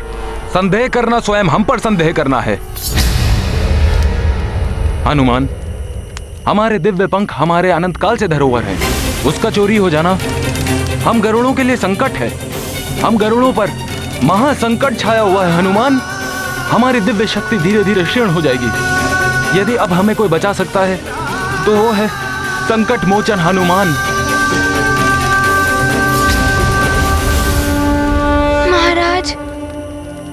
[SPEAKER 4] संदेह करना स्वयं हम पर संदेह करना है। हनुमान, हमारे दिव्य पंख हमारे अनंत काल से धरोहर है, उसका चोरी हो जाना हम गरुड़ों के लिए संकट है। हम गरुड़ों पर महासंकट छाया हुआ है हनुमान। हमारी दिव्य शक्ति धीरे धीरे क्षीण हो जाएगी। यदि अब हमें कोई बचा सकता है तो वो है संकट मोचन हनुमान।
[SPEAKER 2] महाराज,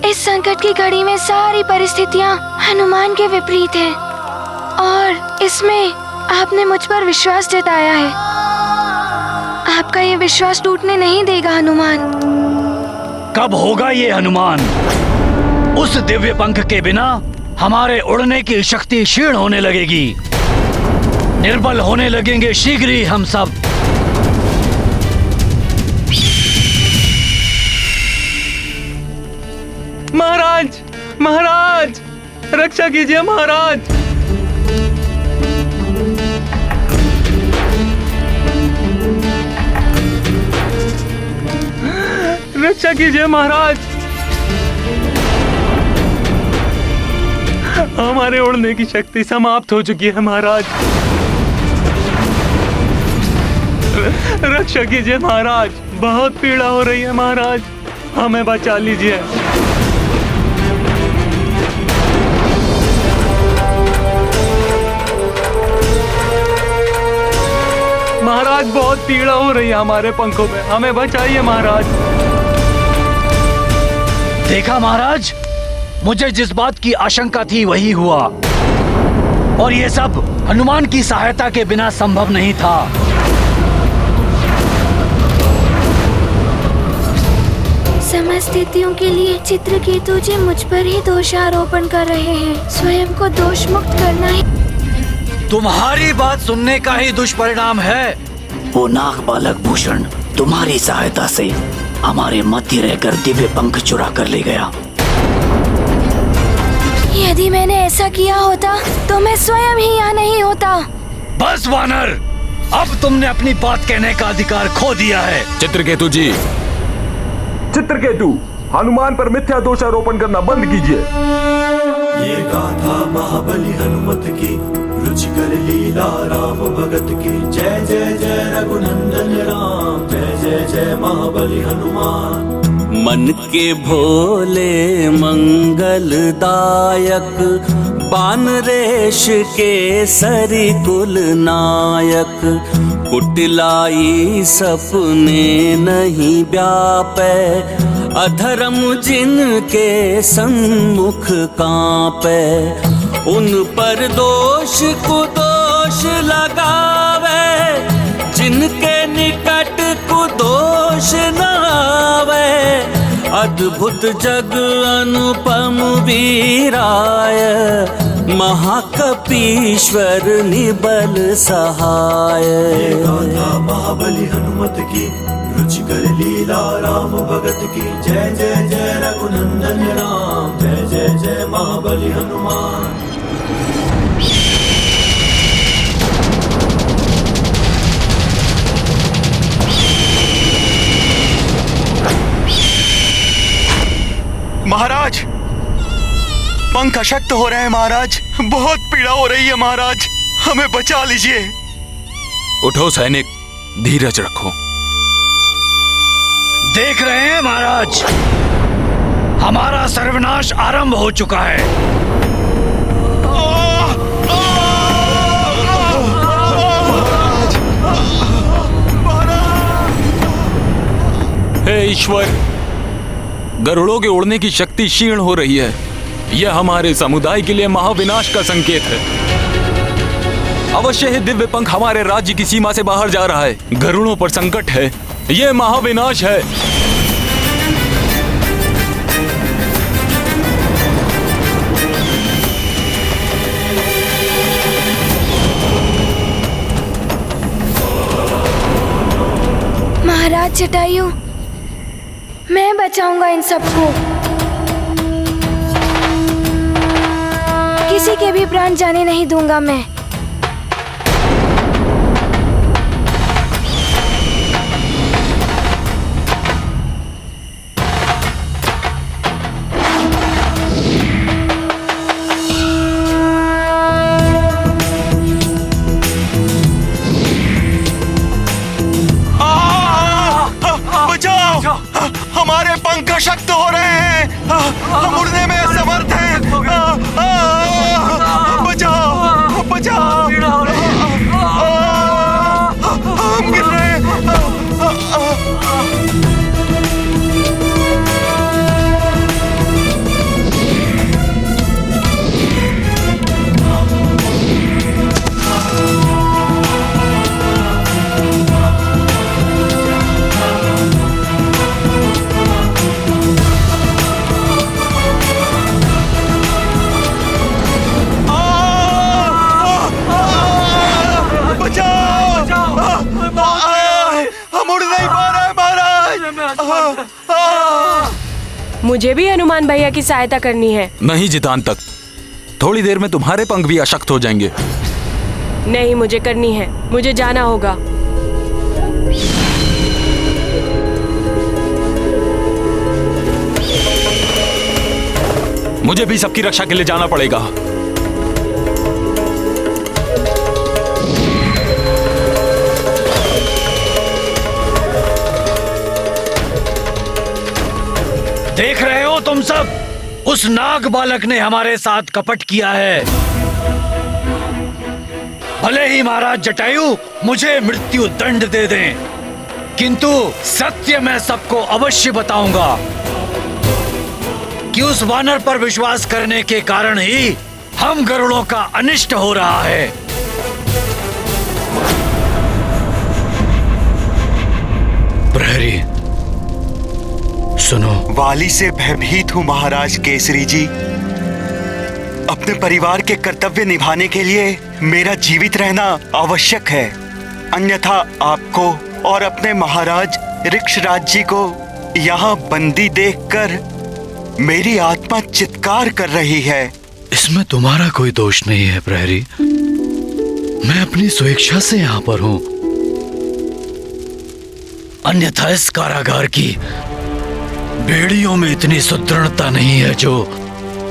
[SPEAKER 2] इस संकट की घड़ी में सारी परिस्थितियां हनुमान के विपरीत हैं, और इसमें आपने मुझ पर विश्वास जताया है। आपका ये विश्वास टूटने नहीं देगा हनुमान।
[SPEAKER 5] कब होगा ये हनुमान? उस दिव्य पंख के बिना हमारे उड़ने की शक्ति क्षीण होने लगेगी, निर्बल होने लगेंगे शीघ्र ही हम सब।
[SPEAKER 4] महाराज, महाराज, रक्षा कीजिए महाराज। रक्षा कीजिए महाराज। हमारे उड़ने की शक्ति समाप्त हो चुकी है महाराज। रक्षा कीजिए महाराज, बहुत पीड़ा हो रही है महाराज, हमें बचा लीजिए। महाराज, बहुत पीड़ा हो रही है हमारे पंखों में, हमें बचाइए महाराज।
[SPEAKER 5] देखा महाराज, मुझे जिस बात की आशंका थी वही हुआ, और ये सब हनुमान की सहायता के बिना संभव नहीं था।
[SPEAKER 2] समस्त स्थितियों के लिए चित्रकेतु जी मुझ पर ही दोषारोपण कर रहे हैं। स्वयं को दोष मुक्त करना ही
[SPEAKER 5] तुम्हारी बात सुनने का ही दुष्परिणाम है। वो नाग बालक भूषण तुम्हारी सहायता से हमारे मध्य रहकर दिव्य पंख चुरा कर ले गया।
[SPEAKER 2] यदि मैंने ऐसा किया होता तो मैं स्वयं ही यहाँ नहीं होता।
[SPEAKER 5] बस वानर, अब तुमने अपनी बात कहने का अधिकार खो दिया है।
[SPEAKER 4] चित्रकेतु जी, चित्रकेतु, हनुमान पर मिथ्या दोषारोपण करना बंद कीजिए।
[SPEAKER 8] ये गाथा महाबली हनुमत की, रुचिकर लीला राम भगत की। जय जय जय रघुनंदन राम, जय जय जय महाबली हनुमान।
[SPEAKER 7] मन के भोले मंगलदायक, बान रेश के सरी कुल नायक। कुटिलाई सपने नहीं व्यापे, अधर्म जिनके सम्मुख कांपे। उन पर दोष कुदोष लगावे, जिनके निकट कुदोष न आवे। अद्भुत जग अनुपम वीराय, महाकपीश्वर निबल सहाय।
[SPEAKER 8] ये गाथा महाबली हनुमत की, रुचिकर लीला राम भगत की। जय जय जय रघुनंदन राम, जय जय जय महाबली हनुमान।
[SPEAKER 3] महाराज, पंख अशक्त हो रहे हैं महाराज, बहुत पीड़ा हो रही है महाराज, हमें बचा लीजिए।
[SPEAKER 4] उठो सैनिक, धीरज रखो।
[SPEAKER 5] देख रहे हैं महाराज, हमारा सर्वनाश आरंभ हो चुका है।
[SPEAKER 4] हे ईश्वर, गरुड़ों के उड़ने की शक्ति क्षीण हो रही है। यह हमारे समुदाय के लिए महाविनाश का संकेत है। अवश्य ही दिव्य पंख हमारे राज्य की सीमा से बाहर जा रहा है। गरुड़ों पर संकट है, यह महाविनाश है।
[SPEAKER 2] महाराज जटायु, मैं बचाऊंगा इन सबको। किसी के भी प्राण जाने नहीं दूंगा मैं।
[SPEAKER 12] हमारे पंख अशक्त हो रहे हैं, हम उड़ने में असमर्थ हैं। बचाओ बचाओ, हम गिर रहे हैं।
[SPEAKER 1] मुझे भी हनुमान भैया की सहायता करनी है।
[SPEAKER 4] नहीं जितान तक, थोड़ी देर में तुम्हारे पंख भी अशक्त हो जाएंगे।
[SPEAKER 1] नहीं, मुझे करनी है, मुझे जाना होगा।
[SPEAKER 4] मुझे भी सबकी रक्षा के लिए जाना पड़ेगा।
[SPEAKER 5] देख रहे हो तुम सब, उस नाग बालक ने हमारे साथ कपट किया है। भले ही महाराज जटायु मुझे मृत्यु दंड दे दें, किंतु सत्य मैं सबको अवश्य बताऊंगा कि उस वानर पर विश्वास करने के कारण ही हम गरुड़ों का अनिष्ट हो रहा है। प्रहरी सुनो।
[SPEAKER 3] वाली से भयभीत हूँ महाराज केसरी जी। अपने परिवार के कर्तव्य निभाने के लिए मेरा जीवित रहना आवश्यक है, अन्यथा आपको और अपने महाराज ऋक्षराज जी को यहाँ बंदी देखकर मेरी आत्मा चित्कार कर रही है।
[SPEAKER 5] इसमें तुम्हारा कोई दोष नहीं है प्रहरी, मैं अपनी स्वेच्छा से यहाँ पर हूँ। अन्यथा इस कारागार की बेड़ियों में इतनी सुदृढ़ता नहीं है जो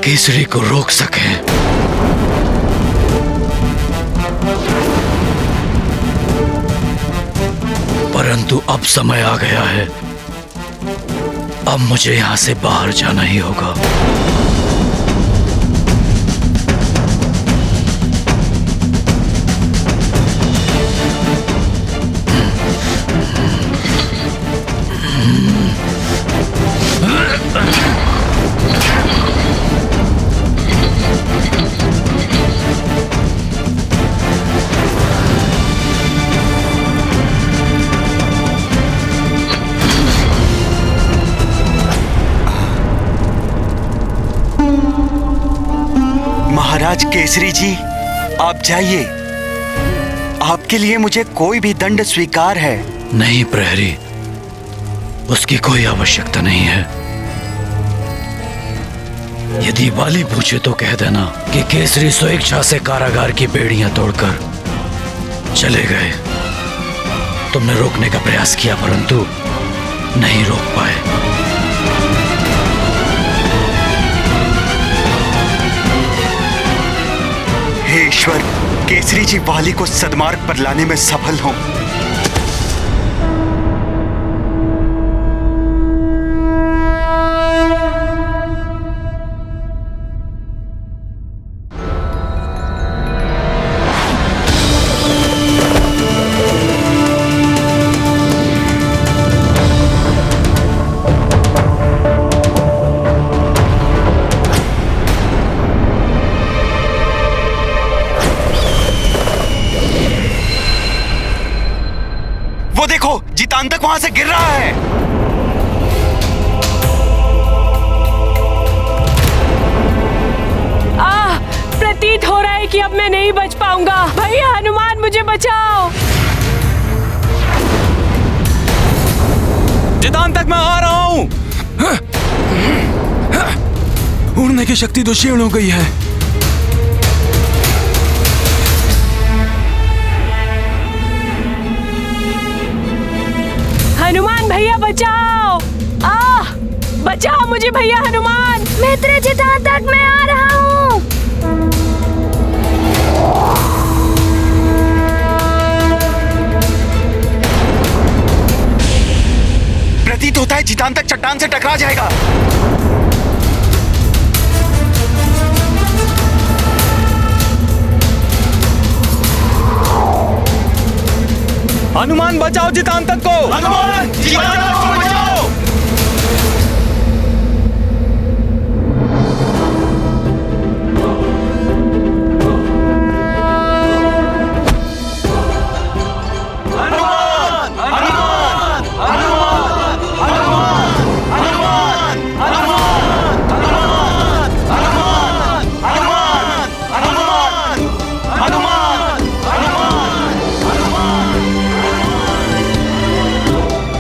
[SPEAKER 5] केसरी को रोक सके। परंतु अब समय आ गया है, अब मुझे यहां से बाहर जाना ही होगा।
[SPEAKER 3] महाराज केसरी जी, आप जाइए। आपके लिए मुझे कोई भी दंड स्वीकार है।
[SPEAKER 5] नहीं प्रहरी, उसकी कोई आवश्यकता नहीं है। यदि वाली पूछे तो कह देना कि केसरी स्वेच्छा से कारागार की बेड़ियां तोड़कर चले गए। तुमने रोकने का प्रयास किया परंतु नहीं रोक पाए।
[SPEAKER 3] हे ईश्वर, केसरी जी वाली को सद्मार्ग पर लाने में सफल हों। जितांतक वहां से गिर रहा है।
[SPEAKER 1] प्रतीत हो रहा है कि अब मैं नहीं बच पाऊंगा। भैया हनुमान मुझे बचाओ।
[SPEAKER 4] जितांतक मैं आ रहा हूं। उड़ने की शक्ति तो क्षीण हो गई है।
[SPEAKER 1] हनुमान भैया बचाओ। बचाओ मुझे भैया हनुमान।
[SPEAKER 2] मित्र जितांतक मैं आ रहा हूँ।
[SPEAKER 3] प्रतीत होता है जितांतक चट्टान से टकरा जाएगा।
[SPEAKER 4] हनुमान बचाओ जितांतक को।
[SPEAKER 12] हनुमान जितांतक को बचाओ।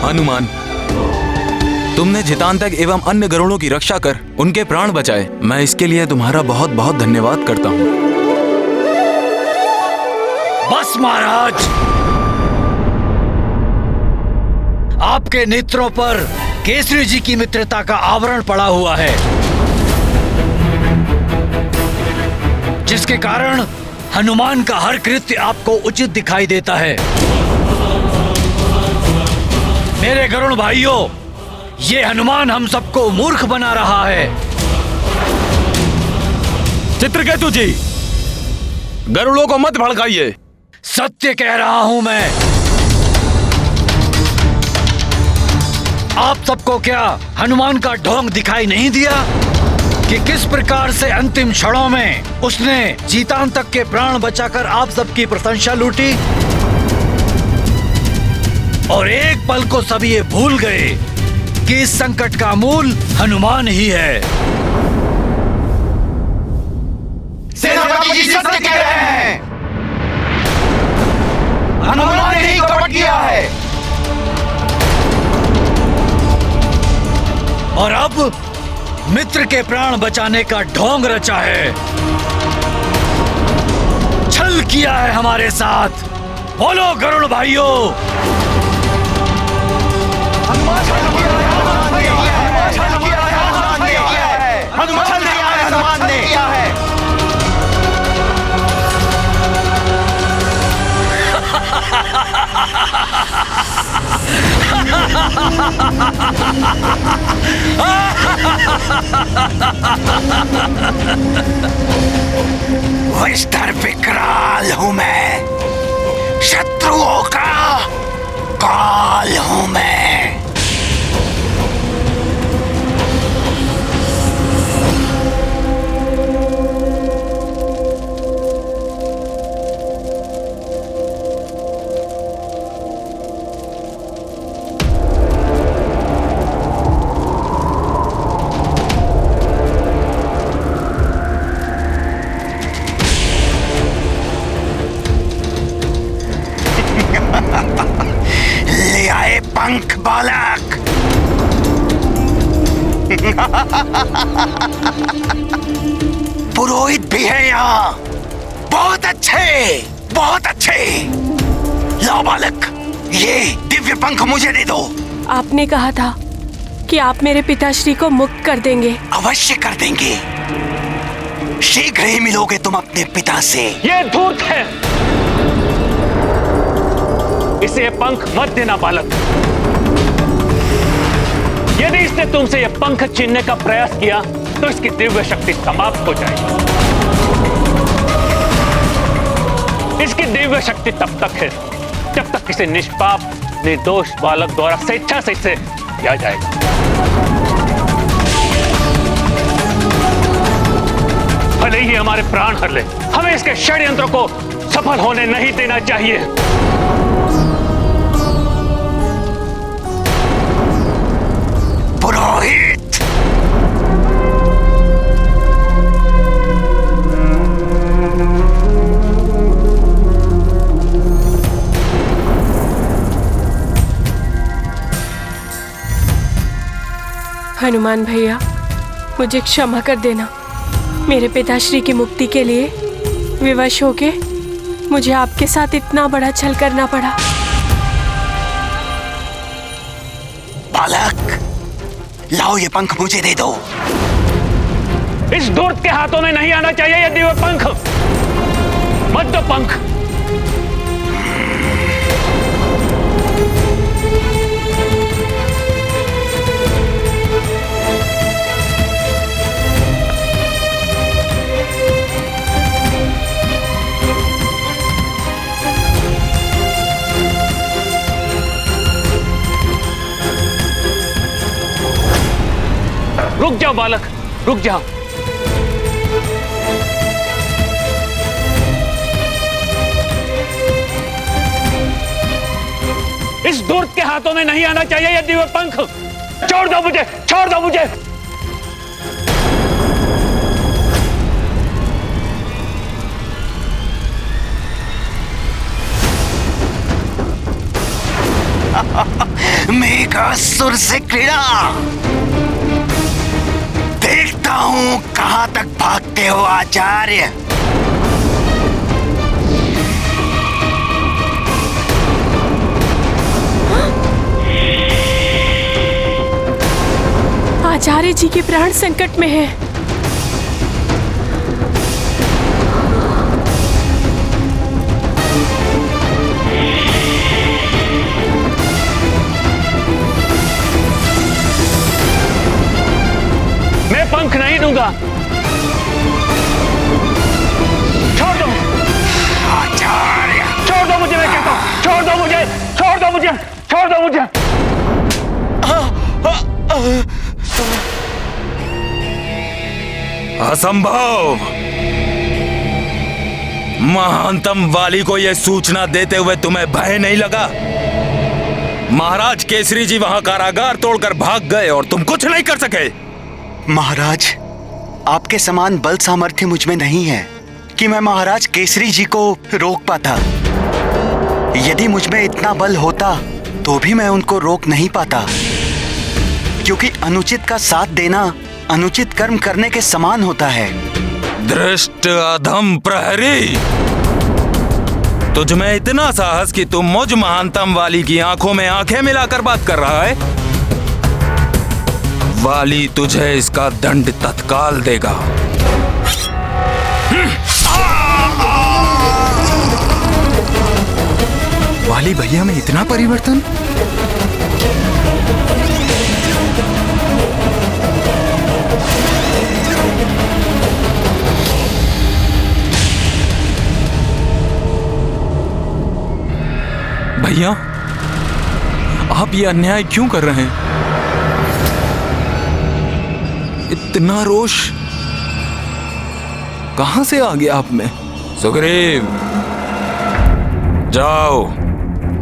[SPEAKER 4] हनुमान, तुमने जितांतक एवं अन्य गरुड़ों की रक्षा कर उनके प्राण बचाए। मैं इसके लिए तुम्हारा बहुत बहुत धन्यवाद करता हूँ।
[SPEAKER 5] बस महाराज, आपके नेत्रों पर केसरी जी की मित्रता का आवरण पड़ा हुआ है, जिसके कारण हनुमान का हर कृत्य आपको उचित दिखाई देता है। मेरे गरुड़ भाइयों, ये हनुमान हम सबको मूर्ख बना रहा है।
[SPEAKER 4] चित्रकेतु जी, गरुड़ों को मत भड़काइए।
[SPEAKER 5] सत्य कह रहा हूं मैं। आप सबको क्या हनुमान का ढोंग दिखाई नहीं दिया कि किस प्रकार से अंतिम क्षणों में उसने जितांतक के प्राण बचाकर आप सबकी प्रशंसा लूटी, और एक पल को सब ये भूल गए कि इस संकट का मूल हनुमान ही है।
[SPEAKER 12] सेनापति जी सत्य कह रहे हैं। हनुमान ने ही कपट किया है।
[SPEAKER 5] और अब मित्र के प्राण बचाने का ढोंग रचा है, छल किया है हमारे साथ। बोलो गरुड़ भाइयों।
[SPEAKER 12] हनुमान ने किया है।
[SPEAKER 3] विस्तर विकराल हूं मैं, शत्रुओं का काल हूं मैं। ले आए पंख बालक। पुरोहित भी है यहाँ। बहुत अच्छे, बहुत अच्छे। लाओ बालक, ये दिव्य पंख मुझे दे दो।
[SPEAKER 1] आपने कहा था कि आप मेरे पिताश्री को मुक्त कर देंगे।
[SPEAKER 3] अवश्य कर देंगे। शीघ्र ही मिलोगे तुम अपने पिता से।
[SPEAKER 13] ये धूर्त है, इसे पंख मत देना बालक। यदि इसने तुमसे यह पंख छीनने का प्रयास किया तो इसकी दिव्य शक्ति समाप्त हो जाएगी। इसकी दिव्य शक्ति तब तक है जब तक किसी निष्पाप निर्दोष बालक द्वारा स्वेच्छा से इसे किया जाएगा। भले ही हमारे प्राण हर ले, हमें इसके षड्यंत्र को सफल होने नहीं देना चाहिए।
[SPEAKER 1] हनुमान भैया, मुझे क्षमा कर देना। मेरे पिताश्री की मुक्ति के लिए विवश होके मुझे आपके साथ इतना बड़ा छल करना पड़ा।
[SPEAKER 3] बालक, लाओ ये पंख मुझे दे दो।
[SPEAKER 6] इस दूर्त के हाथों में नहीं आना चाहिए ये दिव्य पंख। मत दो पंख। रुक जाओ बालक, रुक जाओ। इस दूर्त के हाथों में नहीं आना चाहिए ये दिव्य पंख। छोड़ दो मुझे, छोड़ दो मुझे।
[SPEAKER 3] मेघासुर से क्रीड़ा, देखता हूं कहां तक भागते हो आचार्य।
[SPEAKER 1] आचार्य जी के प्राण संकट में है।
[SPEAKER 6] मैं पंख नहीं दूंगा। छोड़ दो
[SPEAKER 3] आचार्य,
[SPEAKER 6] छोड़ दो मुझे, मैं कहता हूं। छोड़ दो मुझे, छोड़ दो मुझे, छोड़ दो मुझे।
[SPEAKER 9] असंभव। महानतम वाली को यह सूचना देते हुए तुम्हें भय नहीं लगा? महाराज केसरी जी वहां कारागार तोड़कर भाग गए और तुम कुछ नहीं कर सके।
[SPEAKER 3] महाराज, आपके समान बल सामर्थ्य मुझ में नहीं है कि मैं महाराज केसरी जी को रोक पाता। यदि मुझ में इतना बल होता तो भी मैं उनको रोक नहीं पाता, क्योंकि अनुचित का साथ देना अनुचित कर्म करने के समान होता है।
[SPEAKER 9] दृष्ट अधम प्रहरी, तुझ में इतना साहस कि तुम मुझ महानतम वाली की आंखों में आंखें मिलाकर बात कर रहा है। वाली तुझे इसका दंड तत्काल देगा।
[SPEAKER 4] वाली भैया में इतना परिवर्तन? भैया, आप ये अन्याय क्यों कर रहे हैं? इतना रोष कहां से आ गया आप में?
[SPEAKER 9] सुग्रीव, जाओ,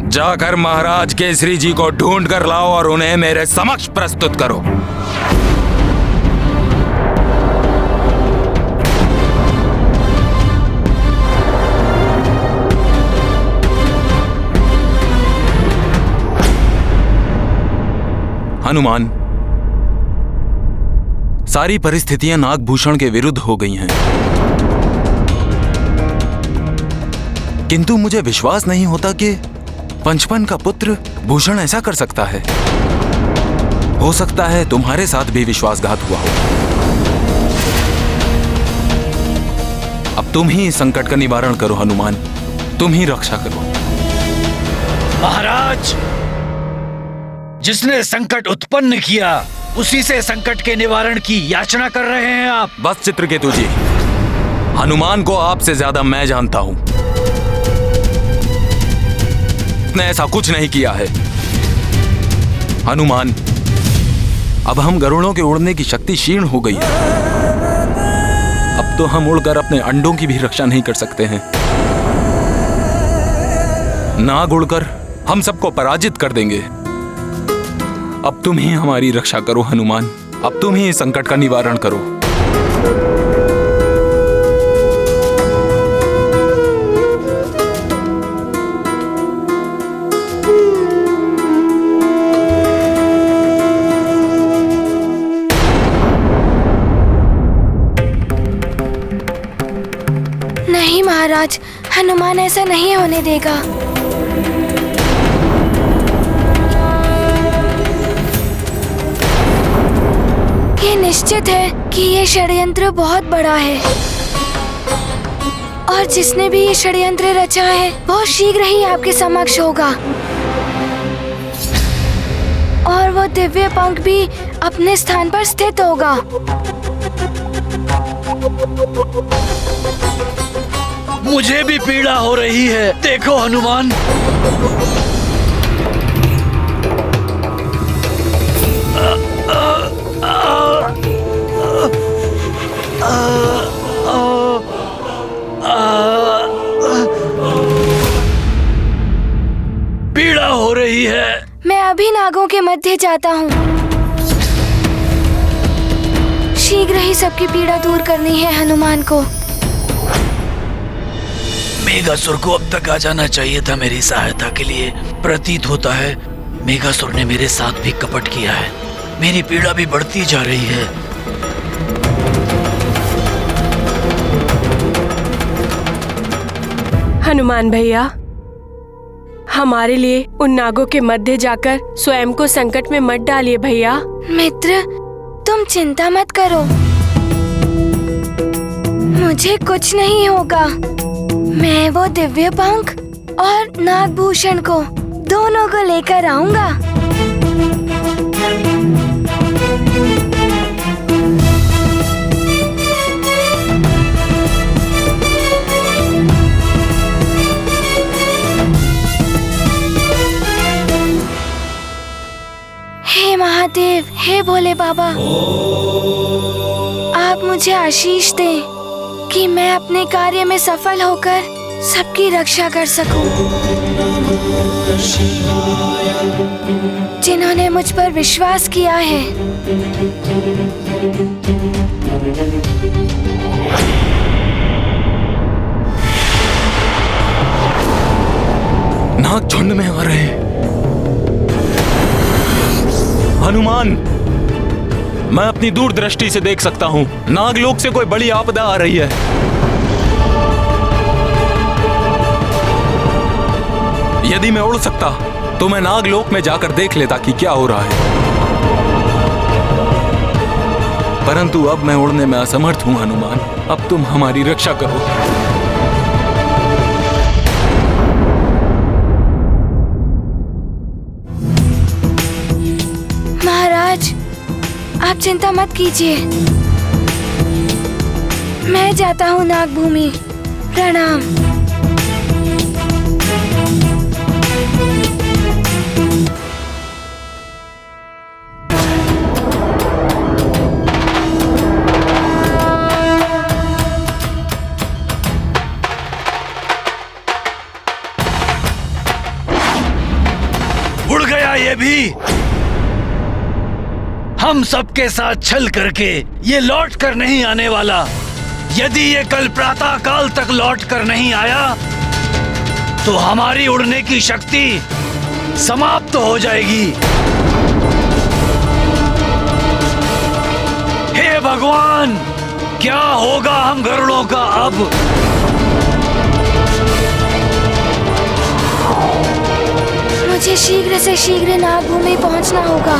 [SPEAKER 9] जाकर महाराज केसरी जी को ढूंढ कर लाओ और उन्हें मेरे समक्ष प्रस्तुत करो।
[SPEAKER 4] हनुमान, सारी परिस्थितियां नागभूषण के विरुद्ध हो गई हैं, किंतु मुझे विश्वास नहीं होता कि पंचपन का पुत्र भूषण ऐसा कर सकता है। हो सकता है तुम्हारे साथ भी विश्वासघात हुआ हो। अब तुम ही इस संकट का निवारण करो हनुमान, तुम ही रक्षा करो।
[SPEAKER 5] महाराज, जिसने संकट उत्पन्न किया उसी से संकट के निवारण की याचना कर रहे हैं आप।
[SPEAKER 4] बस चित्रकेतु जी, हनुमान को आपसे ज्यादा मैं जानता हूं। उसने ऐसा कुछ नहीं किया है। हनुमान, अब हम गरुड़ों के उड़ने की शक्ति क्षीण हो गई है। अब तो हम उड़कर अपने अंडों की भी रक्षा नहीं कर सकते हैं। नाग उड़कर हम सबको पराजित कर देंगे। अब तुम ही हमारी रक्षा करो हनुमान, अब तुम ही इस संकट का निवारण करो।
[SPEAKER 2] महाराज, हनुमान ऐसा नहीं होने देगा। ये निश्चित है कि ये षड्यंत्र बहुत बड़ा है और जिसने भी ये षड्यंत्र रचा है वो शीघ्र ही आपके समक्ष होगा और वो दिव्य पंख भी अपने स्थान पर स्थित होगा।
[SPEAKER 5] मुझे भी पीड़ा हो रही है, देखो हनुमान। पीड़ा हो रही है।
[SPEAKER 2] मैं अभी नागों के मध्य जाता हूँ। शीघ्र ही सबकी पीड़ा दूर करनी है हनुमान को।
[SPEAKER 5] मेघासुर को अब तक आ जाना चाहिए था मेरी सहायता के लिए। प्रतीत होता है मेघासुर ने मेरे साथ भी कपट किया है। मेरी पीड़ा भी बढ़ती जा रही है।
[SPEAKER 1] हनुमान भैया, हमारे लिए उन नागों के मध्य जाकर स्वयं को संकट में मत डालिए भैया।
[SPEAKER 2] मित्र, तुम चिंता मत करो, मुझे कुछ नहीं होगा। मैं वो दिव्य पंख और नागभूषण को दोनों को लेकर आऊंगा। हे महादेव, हे भोले बाबा, आप मुझे आशीष दें कि मैं अपने कार्य में सफल होकर सबकी रक्षा कर सकूं। जिन्होंने मुझ पर विश्वास किया है।
[SPEAKER 4] नाग झुंड में आ रहे हैं। हनुमान, मैं अपनी दूरदृष्टि से देख सकता हूँ नागलोक से कोई बड़ी आपदा आ रही है। यदि मैं उड़ सकता तो मैं नागलोक में जाकर देख लेता कि क्या हो रहा है, परंतु अब मैं उड़ने में असमर्थ हूँ। हनुमान, अब तुम हमारी रक्षा करो।
[SPEAKER 2] महाराज, आप चिंता मत कीजिए, मैं जाता हूँ नागभूमि। प्रणाम।
[SPEAKER 5] उड़ गया ये भी। हम सबके साथ छल करके ये लौट कर नहीं आने वाला। यदि ये कल प्रातः काल तक लौट कर नहीं आया तो हमारी उड़ने की शक्ति समाप्त हो जाएगी। हे भगवान, क्या होगा हम गरुड़ों का अब?
[SPEAKER 2] मुझे शीघ्र से शीघ्र नागभूमि पहुंचना होगा।